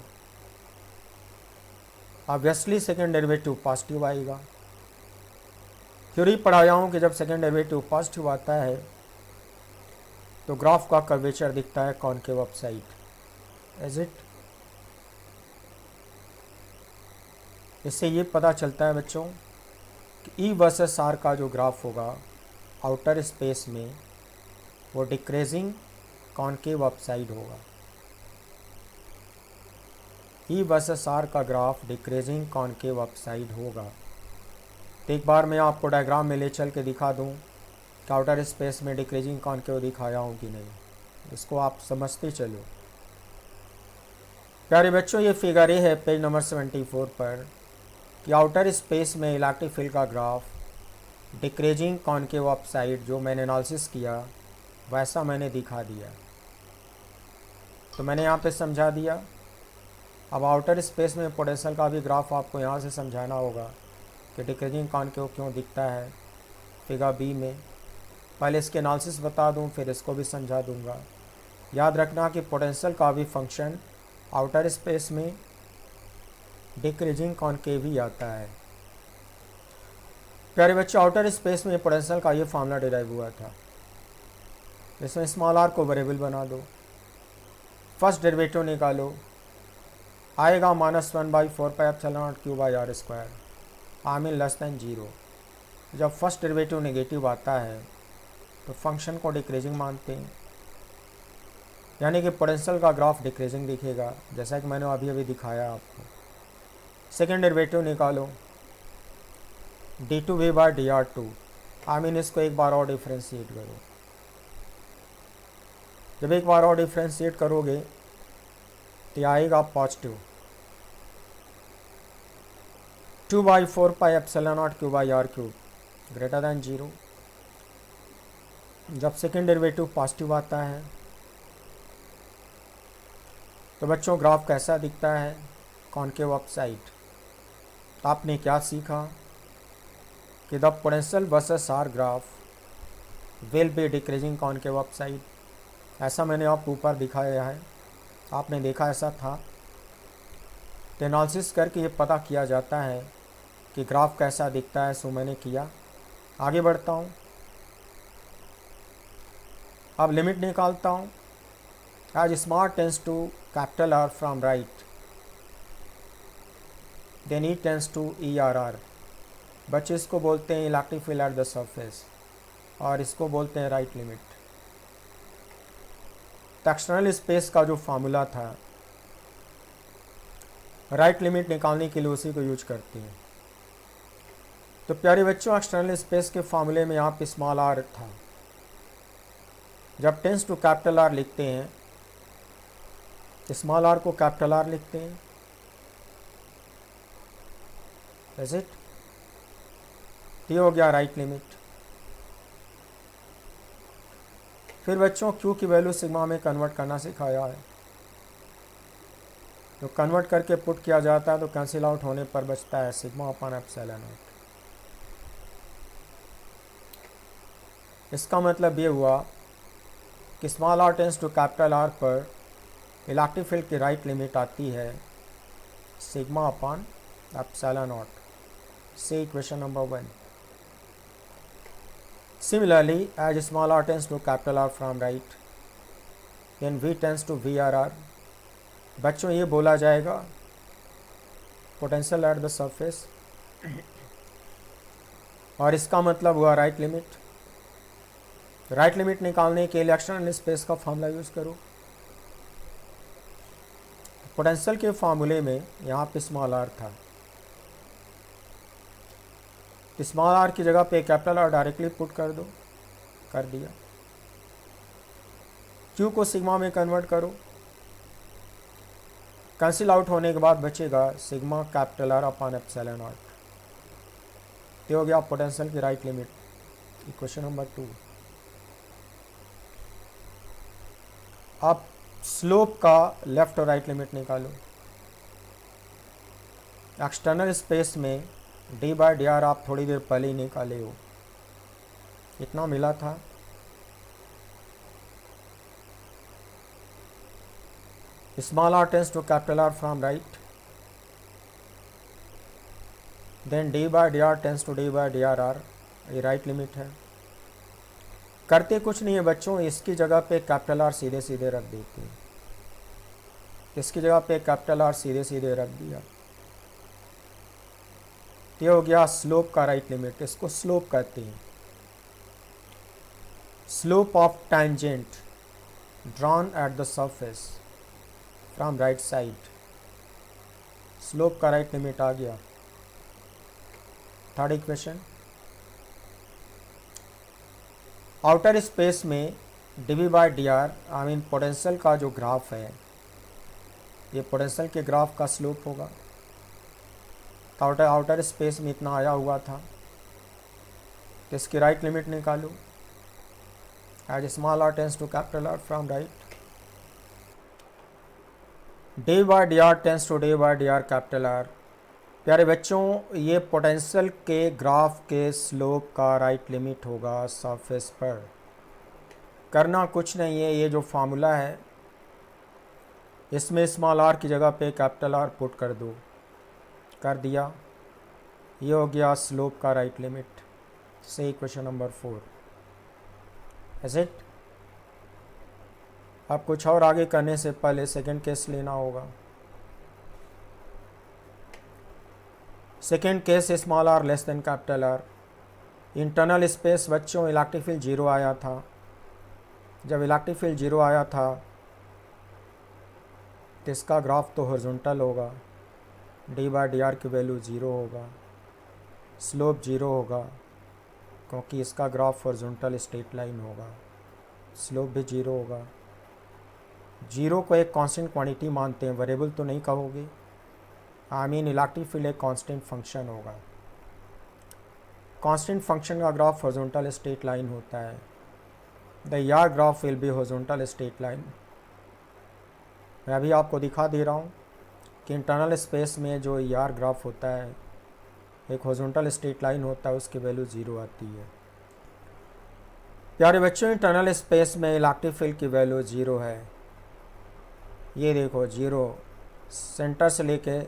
Obviously second derivative positive आएगा। थ्योरी पढ़ाया हूँ कि जब सेकेंड डेरिवेटिव पॉजिटिव आता है तो ग्राफ का कर्वेचर दिखता है कॉनकेव अपसाइड। Is it? इससे ये पता चलता है बच्चों कि ई वर्सेस आर का जो ग्राफ होगा आउटर स्पेस में वो डिक्रीजिंग कॉनकेव अपसाइड होगा। ई वर्सेस आर का ग्राफ डिक्रीजिंग कॉनकेव अपसाइड होगा। तो एक बार मैं आपको डायग्राम में ले चल के दिखा दूं कि आउटर स्पेस में डिक्रीजिंग कॉनकेव दिखाया हूँ कि नहीं, इसको आप समझते चलो। प्यारे बच्चों, ये फिगर ए है पेज नंबर 74 पर कि आउटर स्पेस में इलेक्ट्रिक फील्ड का ग्राफ डिक्रीजिंग कॉनकेव अपसाइड जो मैंने एनालिसिस किया वैसा मैंने दिखा दिया। तो मैंने यहाँ पे समझा दिया। अब आउटर स्पेस में पोटेंशियल का भी ग्राफ आपको यहाँ से समझाना होगा कि डिक्रीजिंग कॉनकेव क्यों दिखता है फिगर बी में। पहले इसके एनालिसिस बता दूँ, फिर इसको भी समझा दूँगा। याद रखना कि पोटेंशियल का भी फंक्शन आउटर स्पेस में डिक्रीजिंग कॉनकेव ही आता है। प्यारे बच्चों, आउटर स्पेस में पोटेंशियल का ये फार्मूला डिराइव हुआ था। इसमें स्मॉल आर को वेरिएबल बना दो, फर्स्ट डेरिवेटिव निकालो, आएगा -1/4 पाई एप्सिलॉन नॉट q/r²। आमीन लेस देन 0। जब फर्स्ट डेरिवेटिव नेगेटिव आता है तो फंक्शन को डिक्रीजिंग मानते हैं, यानी कि पोटेंशियल का ग्राफ डिक्रीजिंग दिखेगा, जैसा कि मैंने अभी अभी दिखाया आपको। सेकेंड डेरिवेटिव निकालो d2v/dr2। आमीन इसको एक बार और डिफ्रेंशिएट करो। जब एक बार और डिफ्रेंशिएट करोगे तो आएगा positive 2/4 pi epsilon not q/r³ greater than 0। जब सेकेंड डेरिवेटिव पॉजिटिव आता है तो बच्चों ग्राफ कैसा दिखता है? Concave upside. तो आपने क्या सीखा कि the potential versus r graph will be decreasing concave upside. ऐसा मैंने आपको ऊपर दिखाया है, आपने देखा ऐसा था। तो एनालिसिस करके ये पता किया जाता है कि ग्राफ कैसा दिखता है, सो मैंने किया। आगे बढ़ता हूँ, अब लिमिट निकालता हूँ। As small tends to capital r from right then e tends to ERR। बच्चे इसको बोलते हैं electric field at the surface और इसको बोलते हैं राइट लिमिट। एक्सटर्नल स्पेस का जो फार्मूला था राइट लिमिट निकालने के लिए उसी को यूज करते हैं। तो प्यारे बच्चों, एक्सटर्नल स्पेस के फार्मूले में यहाँ पे स्मॉल आर था। जब टेंस टू कैपिटल आर लिखते हैं स्मॉल आर को कैपिटल आर लिखते हैं। Is it? ये हो गया राइट लिमिट। फिर बच्चों क्यू की वैल्यू सिग्मा में कन्वर्ट करना सिखाया है। तो कन्वर्ट करके पुट किया जाता है तो कैंसिल आउट होने पर बचता है σ/ε0। इसका मतलब ये हुआ कि small r tends to capital r पर इलेक्ट्रिक फील्ड की राइट लिमिट आती है σ/ε0 से equation number 1। Similarly, as small r tends to capital R from right, then V tends to VRR। बच्चों ये बोला जाएगा पोटेंशियल एट द सरफेस, और इसका मतलब हुआ राइट लिमिट। राइट लिमिट निकालने के लिए एक्सटर्नल स्पेस का फॉर्मूला यूज़ करो। पोटेंशियल के फार्मूले में यहाँ पे स्मॉल आर था, स्मॉल आर की जगह पे कैपिटल आर डायरेक्टली पुट कर दो, कर दिया। क्यू को सिग्मा में कन्वर्ट करो, कैंसिल आउट होने के बाद बचेगा sigma capital are upon epsilon not. ये हो गया पोटेंशियल की राइट लिमिट। Equation number 2। आप स्लोप का लेफ्ट और राइट लिमिट निकालो। एक्सटर्नल स्पेस में डी बाई डी आर आप थोड़ी देर पहले ही निकाले हो, इतना मिला था। Small r tends to capital r from right, then d by D r tends to d by D r r, ये राइट लिमिट है। करते कुछ नहीं है बच्चों, इसकी जगह पे कैपिटल आर सीधे सीधे रख देते हैं। इसकी जगह पे कैपिटल आर सीधे सीधे रख दिया। ये हो गया स्लोप का राइट लिमिट, इसको स्लोप कहते हैं। Slope of tangent drawn at the surface from right side, slope का राइट लिमिट आ गया। थर्ड इक्वेशन, आउटर स्पेस में d v by D r I mean potential का जो ग्राफ है, ये पोटेंशियल के ग्राफ का स्लोप होगा। आउटर स्पेस में इतना आया हुआ था, तो इसकी राइट लिमिट निकालो। As small r tends to capital r from right, d by D r tends to d by D r capital r. प्यारे बच्चों, ये पोटेंशियल के ग्राफ के स्लोप का राइट लिमिट होगा सरफेस पर। करना कुछ नहीं है, ये जो फार्मूला है इसमें स्मॉल आर की जगह पे कैपिटल आर पुट कर दो, कर दिया। ये हो गया स्लोप का राइट लिमिट। से क्वेश्चन नंबर 4 इज इट। अब कुछ और आगे करने से पहले सेकंड केस लेना होगा। Second case small r less than capital r. Internal space बच्चों इलेक्ट्रिक फील्ड 0 आया था। जब इलेक्ट्रिक फील्ड 0 आया था तो इसका ग्राफ तो हॉरिजॉन्टल होगा, डी बाई डी आर की वैल्यू 0 होगा, स्लोप 0 होगा क्योंकि इसका ग्राफ हॉरिजॉन्टल स्ट्रेट लाइन होगा, स्लोप भी 0 होगा। 0 को एक कांस्टेंट क्वांटिटी मानते हैं, वेरिएबल तो नहीं कहोगे। आई मीन इलेक्ट्रिक फील्ड एक कांस्टेंट फंक्शन होगा। कांस्टेंट फंक्शन का ग्राफ हॉरिजॉन्टल स्ट्रेट लाइन होता है। द यार graph will B horizontal straight line. मैं अभी आपको दिखा दे रहा हूँ कि इंटरनल स्पेस में जो यार ग्राफ होता है एक हॉरिजॉन्टल स्ट्रेट लाइन होता है, उसकी वैल्यू 0 आती है। प्यारे बच्चों, इंटरनल स्पेस में इलेक्ट्रिक फील्ड की वैल्यू 0 है। ये देखो 0 सेंटर से लेके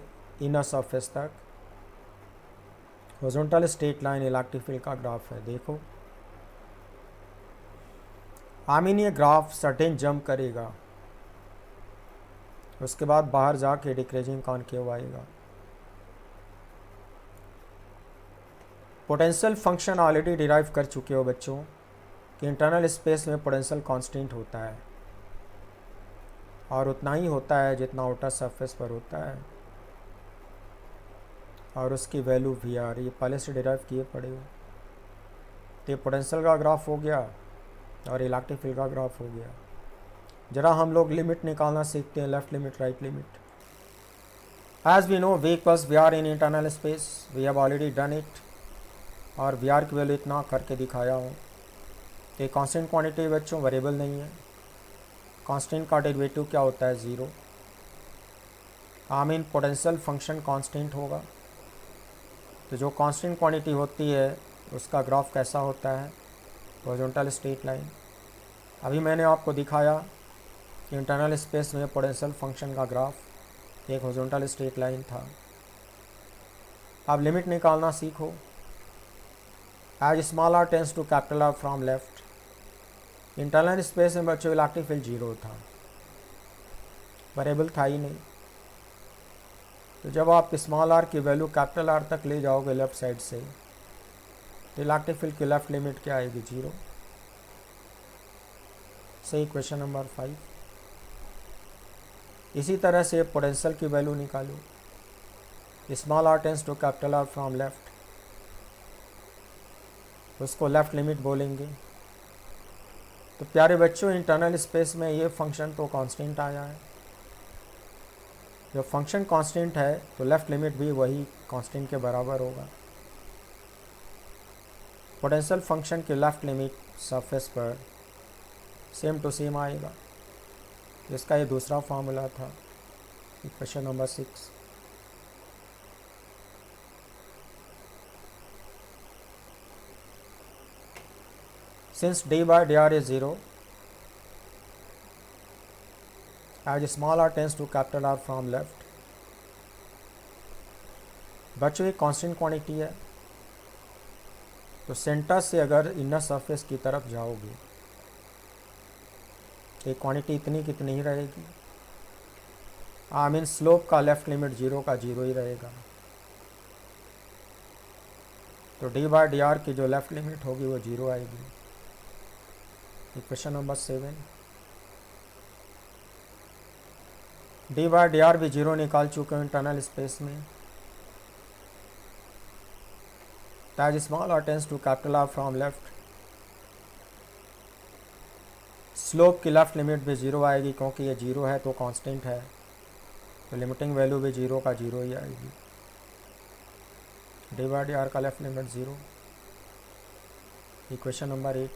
इनर सरफेस तक horizontal straight line electric field का ग्राफ है। देखो आमीन, ये ग्राफ सर्टेन जंप करेगा, उसके बाद बाहर जाके डिक्रीजिंग कॉनकेव आएगा। पोटेंशियल फंक्शन ऑलरेडी डिराइव कर चुके हो बच्चों कि इंटरनल स्पेस में पोटेंशियल कांस्टेंट होता है और उतना ही होता है जितना आउटर सरफेस पर होता है, और उसकी वैल्यू वी आर, ये पहले से डिराइव किए पड़े हो। तो पोटेंशियल का ग्राफ हो गया और इलेक्ट्रिक फील्ड का ग्राफ हो गया। जरा हम लोग लिमिट निकालना सीखते हैं, left limit right limit. As we know v equals v r in internal space, we have already done it, और वी आर की वैल्यू इतना करके दिखाया हूँ। तो कांस्टेंट क्वांटिटी बच्चों वेरिएबल नहीं है। कांस्टेंट का डेरिवेटिव क्या होता है? 0। आई मीन पोटेंशियल फंक्शन कांस्टेंट होगा। तो जो कांस्टेंट क्वांटिटी होती है उसका ग्राफ कैसा होता है? Horizontal straight line. अभी मैंने आपको दिखाया कि इंटरनल स्पेस में पोटेंशियल फंक्शन का ग्राफ एक हॉरिजॉन्टल स्ट्रेट लाइन था। अब लिमिट निकालना सीखो। As small r tends to capital r from left. Internal space में बच्चों इलेक्ट्रिक फील्ड 0 था, वेरिएबल था ही नहीं। तो जब आप स्मॉल आर की वैल्यू कैपिटल आर तक ले जाओगे लेफ्ट साइड से, तो इलेक्ट्रिक फील्ड की लेफ्ट लिमिट क्या आएगी? 0। सही क्वेश्चन नंबर 5। इसी तरह से पोटेंशियल की वैल्यू निकालो। Small r tends to capital r from left, उसको लेफ्ट लिमिट बोलेंगे। तो प्यारे बच्चों, इंटरनल स्पेस में ये फंक्शन तो कांस्टेंट आया है। जब फंक्शन कांस्टेंट है तो लेफ्ट लिमिट भी वही कांस्टेंट के बराबर होगा। पोटेंशियल फंक्शन की लेफ्ट लिमिट सरफेस पर सेम टू सेम आएगा। इसका ये दूसरा फार्मूला था, equation number 6। Since d by dr is 0, as small r tends to capital R from left, बच्चों एक कांस्टेंट क्वांटिटी है, तो सेंटर से अगर इनर सरफेस की तरफ जाओगे एक क्वांटिटी इतनी कितनी ही रहेगी। आई मीन स्लोप का लेफ्ट लिमिट 0 का 0 ही रहेगा। तो d बाय डी आर की जो लेफ्ट लिमिट होगी वो 0 आएगी। Equation number 7। d by d r भी 0 निकाल चुके हैं इंटरनल स्पेस में। As small r tends to capital R from left, slope की लेफ्ट लिमिट भी 0 आएगी, क्योंकि ये 0 है तो कांस्टेंट है, तो लिमिटिंग वैल्यू भी 0 का 0 ही आएगी। d बाय डी आर का लेफ्ट लिमिट 0। Equation number 8।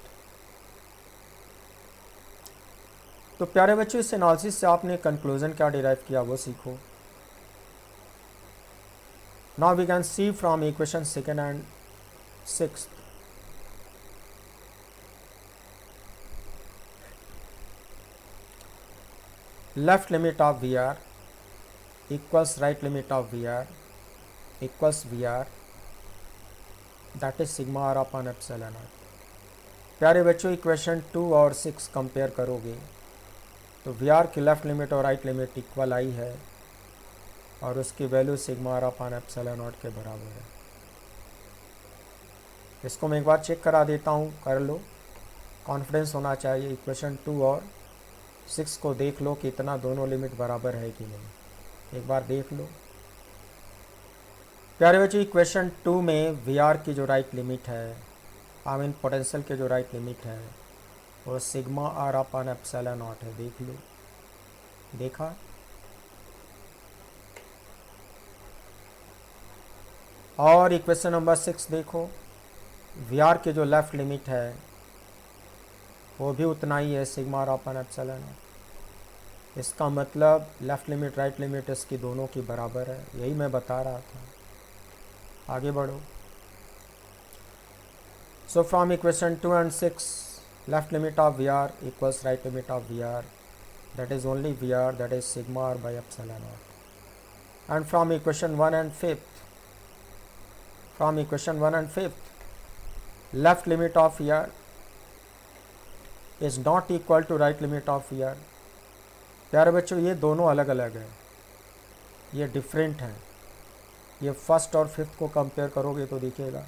तो प्यारे बच्चों, इस एनालिसिस से आपने कंक्लूजन क्या डिराइव किया वो सीखो। Now we can see from equation 2nd and 6th, left limit of VR equals right limit of VR equals VR, that is sigma r upon epsilon r। प्यारे बच्चों, इक्वेशन 2 और 6 compare करोगे तो VR की left limit और right limit equal आई है और उसकी value sigma r upon epsilon not के बराबर है। इसको मैं एक बार चेक करा देता हूँ, कर लो, कॉन्फिडेंस होना चाहिए। इक्वेशन 2 और 6 को देख लो कि इतना दोनों लिमिट बराबर है कि नहीं, एक बार देख लो। प्यारे बच्चों, इक्वेशन 2 में VR की जो राइट लिमिट है, आई मीन पोटेंशियल के जो राइट लिमिट है, वो sigma r upon epsilon not है। देख लो, देखा। और इक्वेशन नंबर 6 देखो, VR की जो लेफ्ट लिमिट है वो भी उतना ही है, sigma r upon epsilon not. इसका मतलब लेफ्ट लिमिट राइट लिमिट इसकी दोनों की बराबर है, यही मैं बता रहा था। आगे बढ़ो। So from equation 2 and 6, left limit of VR equals right limit of VR, that is only VR, that is sigma r by epsilon naught. And from equation 1 and 5th, left limit of VR is not equal to right limit of VR। प्यारे बच्चों, ये दोनों अलग अलग हैं, ये different हैं। ये फर्स्ट और फिफ्थ को कंपेयर करोगे तो दिखेगा।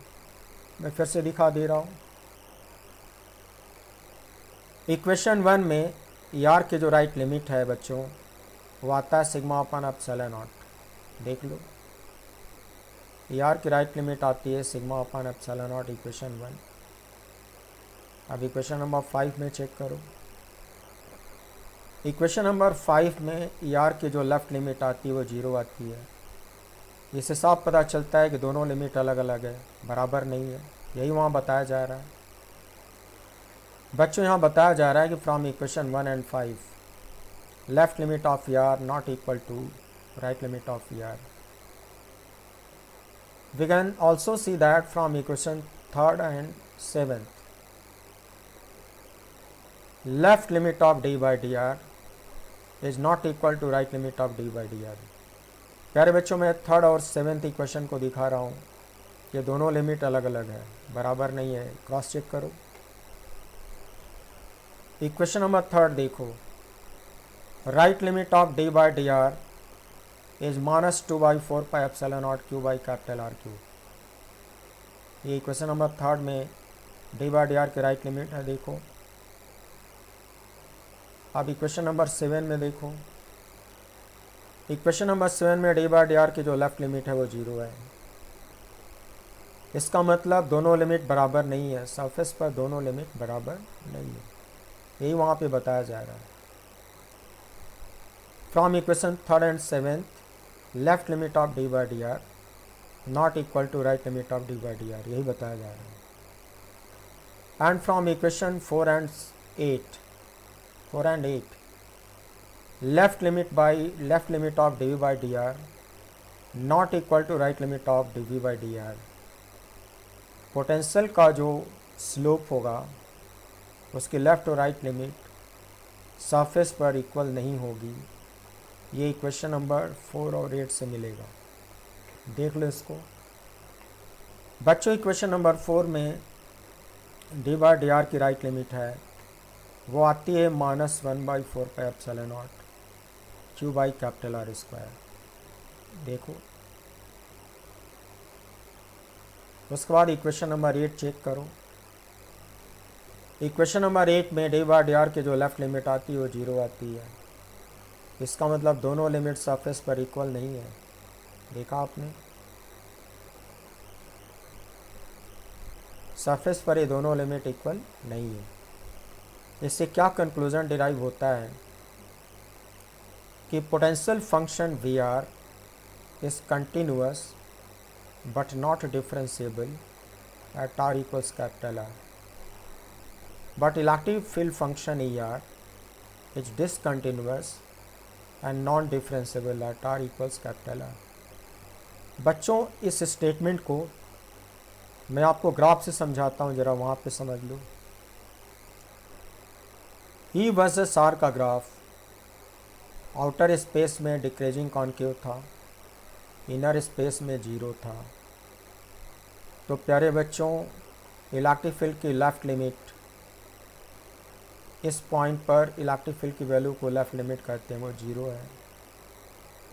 मैं फिर से दिखा दे रहा हूँ। इक्वेशन 1 में ER की जो राइट लिमिट है बच्चों, वो आता है सिग्मा अपॉन एप्सिलॉन नॉट। देख लो, ER की राइट लिमिट आती है sigma upon epsilon not, equation 1। अब इक्वेशन नंबर 5 में चेक करो। इक्वेशन नंबर 5 में ER की जो लेफ्ट लिमिट आती है वो 0 आती है। इससे साफ पता चलता है कि दोनों लिमिट अलग अलग है, बराबर नहीं है। यही वहाँ बताया जा रहा है बच्चों। यहाँ बताया जा रहा है कि from equation 1 and 5, left limit of ER not equal to right limit of ER। We can also see that from equation 3rd and 7th, left limit of d by dr is not equal to right limit of d by dr। प्यारे बच्चों, मैं 3rd और 7th equation को दिखा रहा हूँ, ये दोनों लिमिट अलग अलग है, बराबर नहीं है। क्रॉस चेक करो। इक्वेशन नंबर 3rd देखो, right limit of d by dr is -2/4 pi epsilon naught q by capital R Q. ये इक्वेशन नंबर 3rd में d by dr की राइट लिमिट है, देखो। अब इक्वेशन नंबर 7 में देखो, इक्वेशन नंबर 7 में d by dr की जो लेफ्ट लिमिट है वो 0 है। इसका मतलब दोनों लिमिट बराबर नहीं है, सरफेस पर दोनों लिमिट बराबर नहीं है। यही वहाँ पे बताया जा रहा है। From equation third and seventh left limit of d by D r not equal to right limit of d by D r, यही बताया जा रहा है। And from equation 4 and 8 left limit of d v by D r not equal to right limit of d v by D r. Potential का जो slope होगा उसकी left और राइट लिमिट सरफेस पर इक्वल नहीं होगी। ये इक्वेशन नंबर 4 और 8 से मिलेगा, देख लो इसको बच्चों। इक्वेशन नंबर 4 में डी बाई डी आर की राइट लिमिट है, वो आती है -1/4πε0 Q by capital are square. देखो उसके बाद इक्वेशन नंबर 8 चेक करो। इक्वेशन नंबर 8 में डी बाई डी आर की जो लेफ्ट लिमिट आती है वो 0 आती है। इसका मतलब दोनों लिमिट सरफेस पर इक्वल नहीं है। देखा आपने, सरफेस पर ये दोनों लिमिट इक्वल नहीं है। इससे क्या कंक्लूजन डिराइव होता है कि potential function v r is continuous but not differentiable at r equals capital r, but electric field function e r is discontinuous and non differentiable at r equals capital r. बच्चों इस statement को मैं आपको graph से समझाता हूँ, जरा वहाँ पे समझ लो। ई वर्सेस आर का ग्राफ आउटर स्पेस में डिक्रीजिंग कॉन्केव था, इनर स्पेस में 0 था। तो प्यारे बच्चों इलेक्ट्रिक फील्ड की लेफ़्ट लिमिट, इस पॉइंट पर इलेक्ट्रिक फील्ड की वैल्यू को लेफ़्ट लिमिट करते हैं वो 0 है,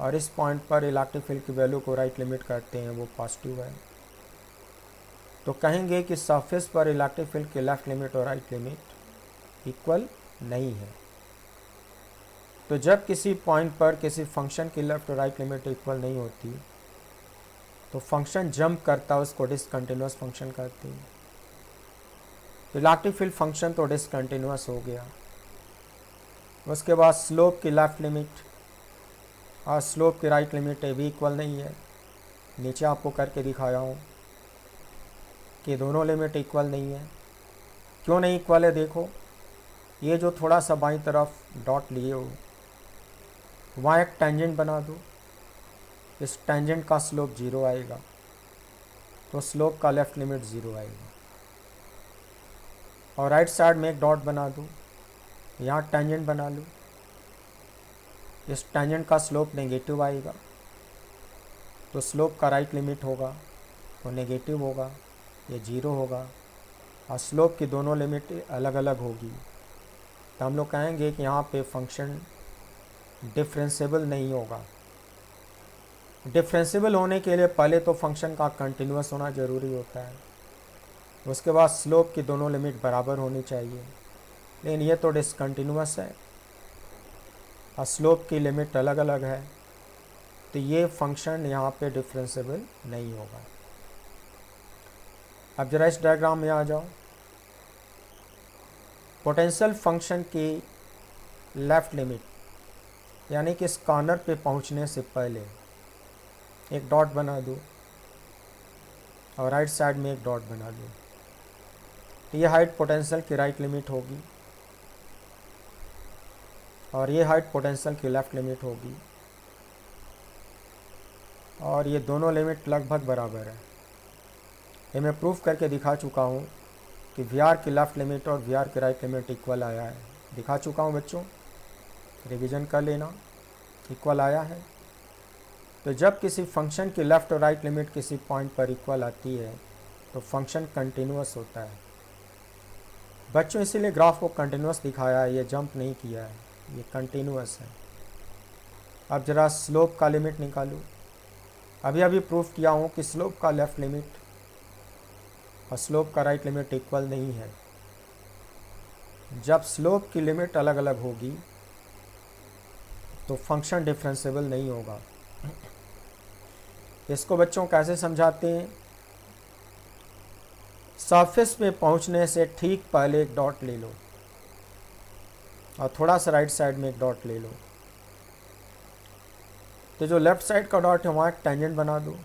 और इस पॉइंट पर इलेक्ट्रिक फील्ड की वैल्यू को राइट लिमिट करते हैं वो पॉजिटिव है। तो कहेंगे कि सरफेस पर इलेक्ट्रिक फील्ड की लेफ़्ट लिमिट और राइट लिमिट इक्वल नहीं है। तो जब किसी पॉइंट पर किसी फंक्शन की लेफ़्ट और राइट लिमिट इक्वल नहीं होती तो फंक्शन जंप करता है, उसको डिसकंटिन्यूअस फंक्शन कहते हैं। तो इलेक्ट्रिक फील्ड फंक्शन तो डिसकंटिन्यूअस हो गया। उसके बाद स्लोप की लेफ़्ट लिमिट और स्लोप की राइट लिमिट भी इक्वल नहीं है। नीचे आपको करके दिखाया हूँ कि दोनों लिमिट इक्वल नहीं है। क्यों नहीं इक्वल है? देखो ये जो थोड़ा सा बाईं तरफ डॉट लिए हो वहाँ एक टेंजेंट बना दो, इस टेंजेंट का स्लोप 0 आएगा, तो स्लोप का लेफ़्ट लिमिट 0 आएगा। और राइट साइड में एक डॉट बना दो, यहाँ टेंजेंट बना लो, इस टेंजेंट का स्लोप नेगेटिव आएगा, तो स्लोप का राइट लिमिट होगा वो नेगेटिव होगा, ये 0 होगा, और स्लोप की दोनों लिमिट अलग अलग होगी। तो हम लोग कहेंगे कि यहाँ पे फंक्शन डिफरेंशिएबल नहीं होगा। डिफरेंशिएबल होने के लिए पहले तो फंक्शन का कंटिन्यूअस होना ज़रूरी होता है, उसके बाद स्लोप की दोनों लिमिट बराबर होनी चाहिए। लेकिन ये तो डिसकंटिन्यूअस है और स्लोप की लिमिट अलग अलग है, तो ये फंक्शन यहाँ पे डिफरेंशिएबल नहीं होगा। अब जरा इस डायग्राम में आ जाओ। पोटेंशियल फंक्शन की लेफ़्ट लिमिट यानी कि इस कॉर्नर पे पहुंचने से पहले एक डॉट बना दो और राइट साइड में एक डॉट बना दो। तो ये हाइट पोटेंशियल की राइट लिमिट होगी और ये हाइट पोटेंशियल की लेफ़्ट लिमिट होगी, और ये दोनों लिमिट लगभग बराबर है। ये मैं प्रूफ करके दिखा चुका हूँ कि वी आर की लेफ़्ट लिमिट और वी आर की राइट लिमिट इक्वल आया है। दिखा चुका हूँ बच्चों, रिवीजन कर लेना, इक्वल आया है। तो जब किसी फंक्शन की लेफ़्ट और राइट लिमिट किसी पॉइंट पर इक्वल आती है तो फंक्शन कंटिन्यूअस होता है। बच्चों इसीलिए ग्राफ को कंटिन्यूअस दिखाया है, ये जंप नहीं किया है, ये कंटिन्यूअस है। अब ज़रा स्लोप का लिमिट निकालो। अभी अभी प्रूफ किया हूँ कि स्लोप का लेफ़्ट लिमिट और स्लोप का राइट लिमिट इक्वल नहीं है। जब स्लोप की लिमिट अलग अलग होगी तो फंक्शन डिफरेंशिएबल नहीं होगा। इसको बच्चों कैसे समझाते हैं? सरफेस पे पहुंचने से ठीक पहले एक डॉट ले लो, और थोड़ा सा राइट साइड में एक डॉट ले लो। तो जो लेफ्ट साइड का डॉट है वहाँ एक टेंजेंट बना दो।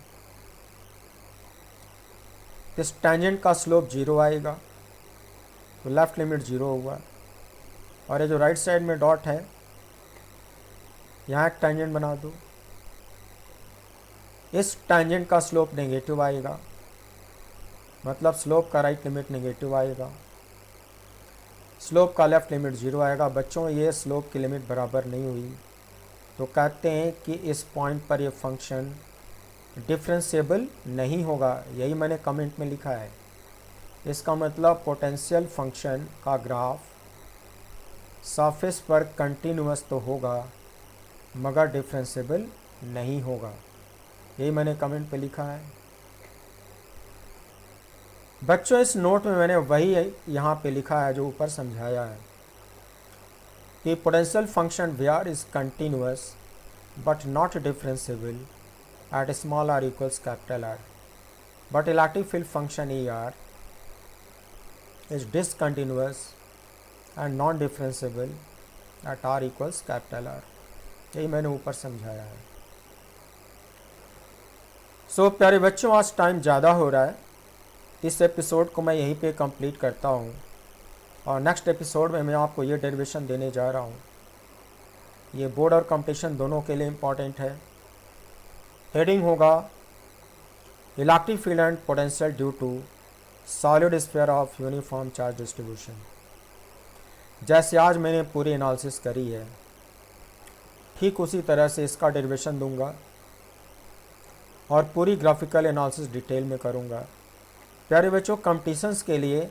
इस टेंजेंट का स्लोप 0 आएगा, तो लेफ्ट लिमिट 0 हुआ। और ये जो राइट साइड में डॉट है यहाँ एक टेंजेंट बना दो। इस टेंजेंट का स्लोप नेगेटिव आएगा, मतलब स्लोप का राइट लिमिट नेगेटिव आएगा, स्लोप का लेफ्ट लिमिट 0 आएगा। बच्चों ये स्लोप की लिमिट बराबर नहीं हुई, तो कहते हैं कि इस पॉइंट पर ये फंक्शन डिफरेंशिएबल नहीं होगा। यही मैंने कमेंट में लिखा है। इसका मतलब पोटेंशियल फंक्शन का ग्राफ सरफेस पर कंटिन्यूअस तो होगा मगर डिफरेंशिएबल नहीं होगा। यही मैंने कमेंट पे लिखा है। बच्चों इस नोट में मैंने वही यहाँ पे लिखा है जो ऊपर समझाया है कि potential function VR is continuous but not differentiable at small r equals capital R, but electric field function ER is discontinuous and non-differentiable at r equals capital R। यही मैंने ऊपर समझाया है। सो प्यारे बच्चों आज टाइम ज़्यादा हो रहा है, इस एपिसोड को मैं यहीं पे कंप्लीट करता हूँ और नेक्स्ट एपिसोड में मैं आपको ये डेरिवेशन देने जा रहा हूँ। ये बोर्ड और कंपटीशन दोनों के लिए इम्पॉर्टेंट है। हेडिंग होगा electric field and potential due to solid sphere of uniform charge distribution. जैसे आज मैंने पूरी एनालिसिस करी है ठीक उसी तरह से इसका डेरिवेशन दूंगा और पूरी ग्राफिकल एनालिसिस डिटेल में करूंगा। प्यारे बच्चों कंपटीशंस के लिए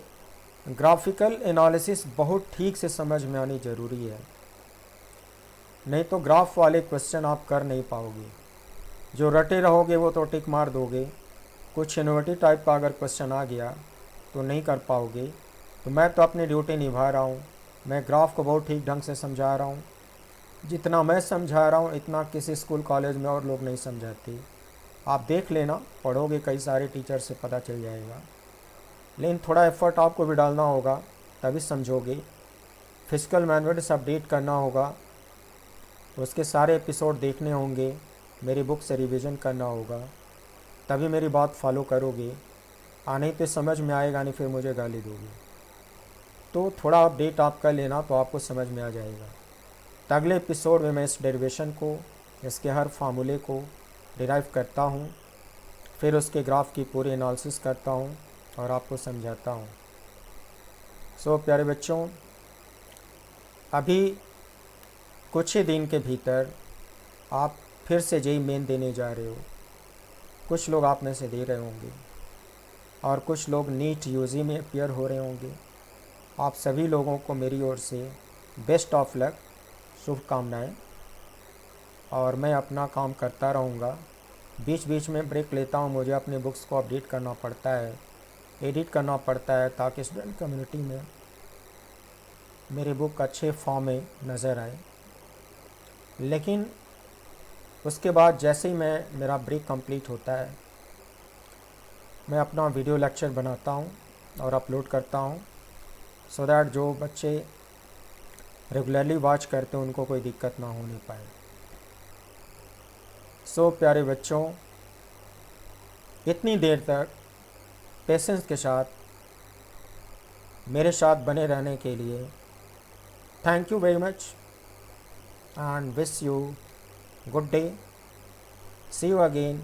ग्राफिकल एनालिसिस बहुत ठीक से समझ में आनी ज़रूरी है, नहीं तो ग्राफ वाले क्वेश्चन आप कर नहीं पाओगे। जो रटे रहोगे वो तो टिक मार दोगे, कुछ इनोवेटिव टाइप का अगर क्वेश्चन आ गया तो नहीं कर पाओगे। तो मैं तो अपनी ड्यूटी निभा रहा हूँ, मैं ग्राफ को बहुत ठीक ढंग से समझा रहा हूँ। जितना मैं समझा रहा हूँ इतना किसी स्कूल कॉलेज में और लोग नहीं समझाते। आप देख लेना, पढ़ोगे कई सारे टीचर से पता चल जाएगा, लेकिन थोड़ा एफर्ट आपको भी डालना होगा तभी समझोगे। फिजिकल मैथमेटिक्स अपडेट करना होगा, उसके सारे एपिसोड देखने होंगे, मेरी बुक से रिवीजन करना होगा, तभी मेरी बात फॉलो करोगे। नहीं तो समझ में आएगा नहीं, फिर मुझे गाली दोगे। तो थोड़ा अपडेट आप कर लेना तो आपको समझ में आ जाएगा। तो अगले एपिसोड में मैं इस डेरिवेशन को, इसके हर फार्मूले को डिराइव करता हूँ, फिर उसके ग्राफ की पूरी एनालिसिस करता हूँ और आपको समझाता हूँ। सो प्यारे बच्चों अभी कुछ ही दिन के भीतर आप फिर से जेईई मेन देने जा रहे हो। कुछ लोग आप में से दे रहे होंगे और कुछ लोग नीट यूजी में अपीयर हो रहे होंगे। आप सभी लोगों को मेरी ओर से बेस्ट ऑफ लक, शुभकामनाएं। और मैं अपना काम करता रहूँगा, बीच बीच में ब्रेक लेता हूँ, मुझे अपने बुक्स को अपडेट करना पड़ता है, एडिट करना पड़ता है ताकि स्टूडेंट कम्युनिटी में मेरी बुक अच्छे फॉर्म में नज़र आए। लेकिन उसके बाद जैसे ही मेरा ब्रेक कंप्लीट होता है मैं अपना वीडियो लेक्चर बनाता हूँ और अपलोड करता हूँ, सो दैट जो बच्चे रेगुलरली वॉच करते हैं उनको कोई दिक्कत ना होने पाए। सो प्यारे बच्चों इतनी देर तक पेशेंस के साथ मेरे साथ बने रहने के लिए thank you very much and wish you good day. See you again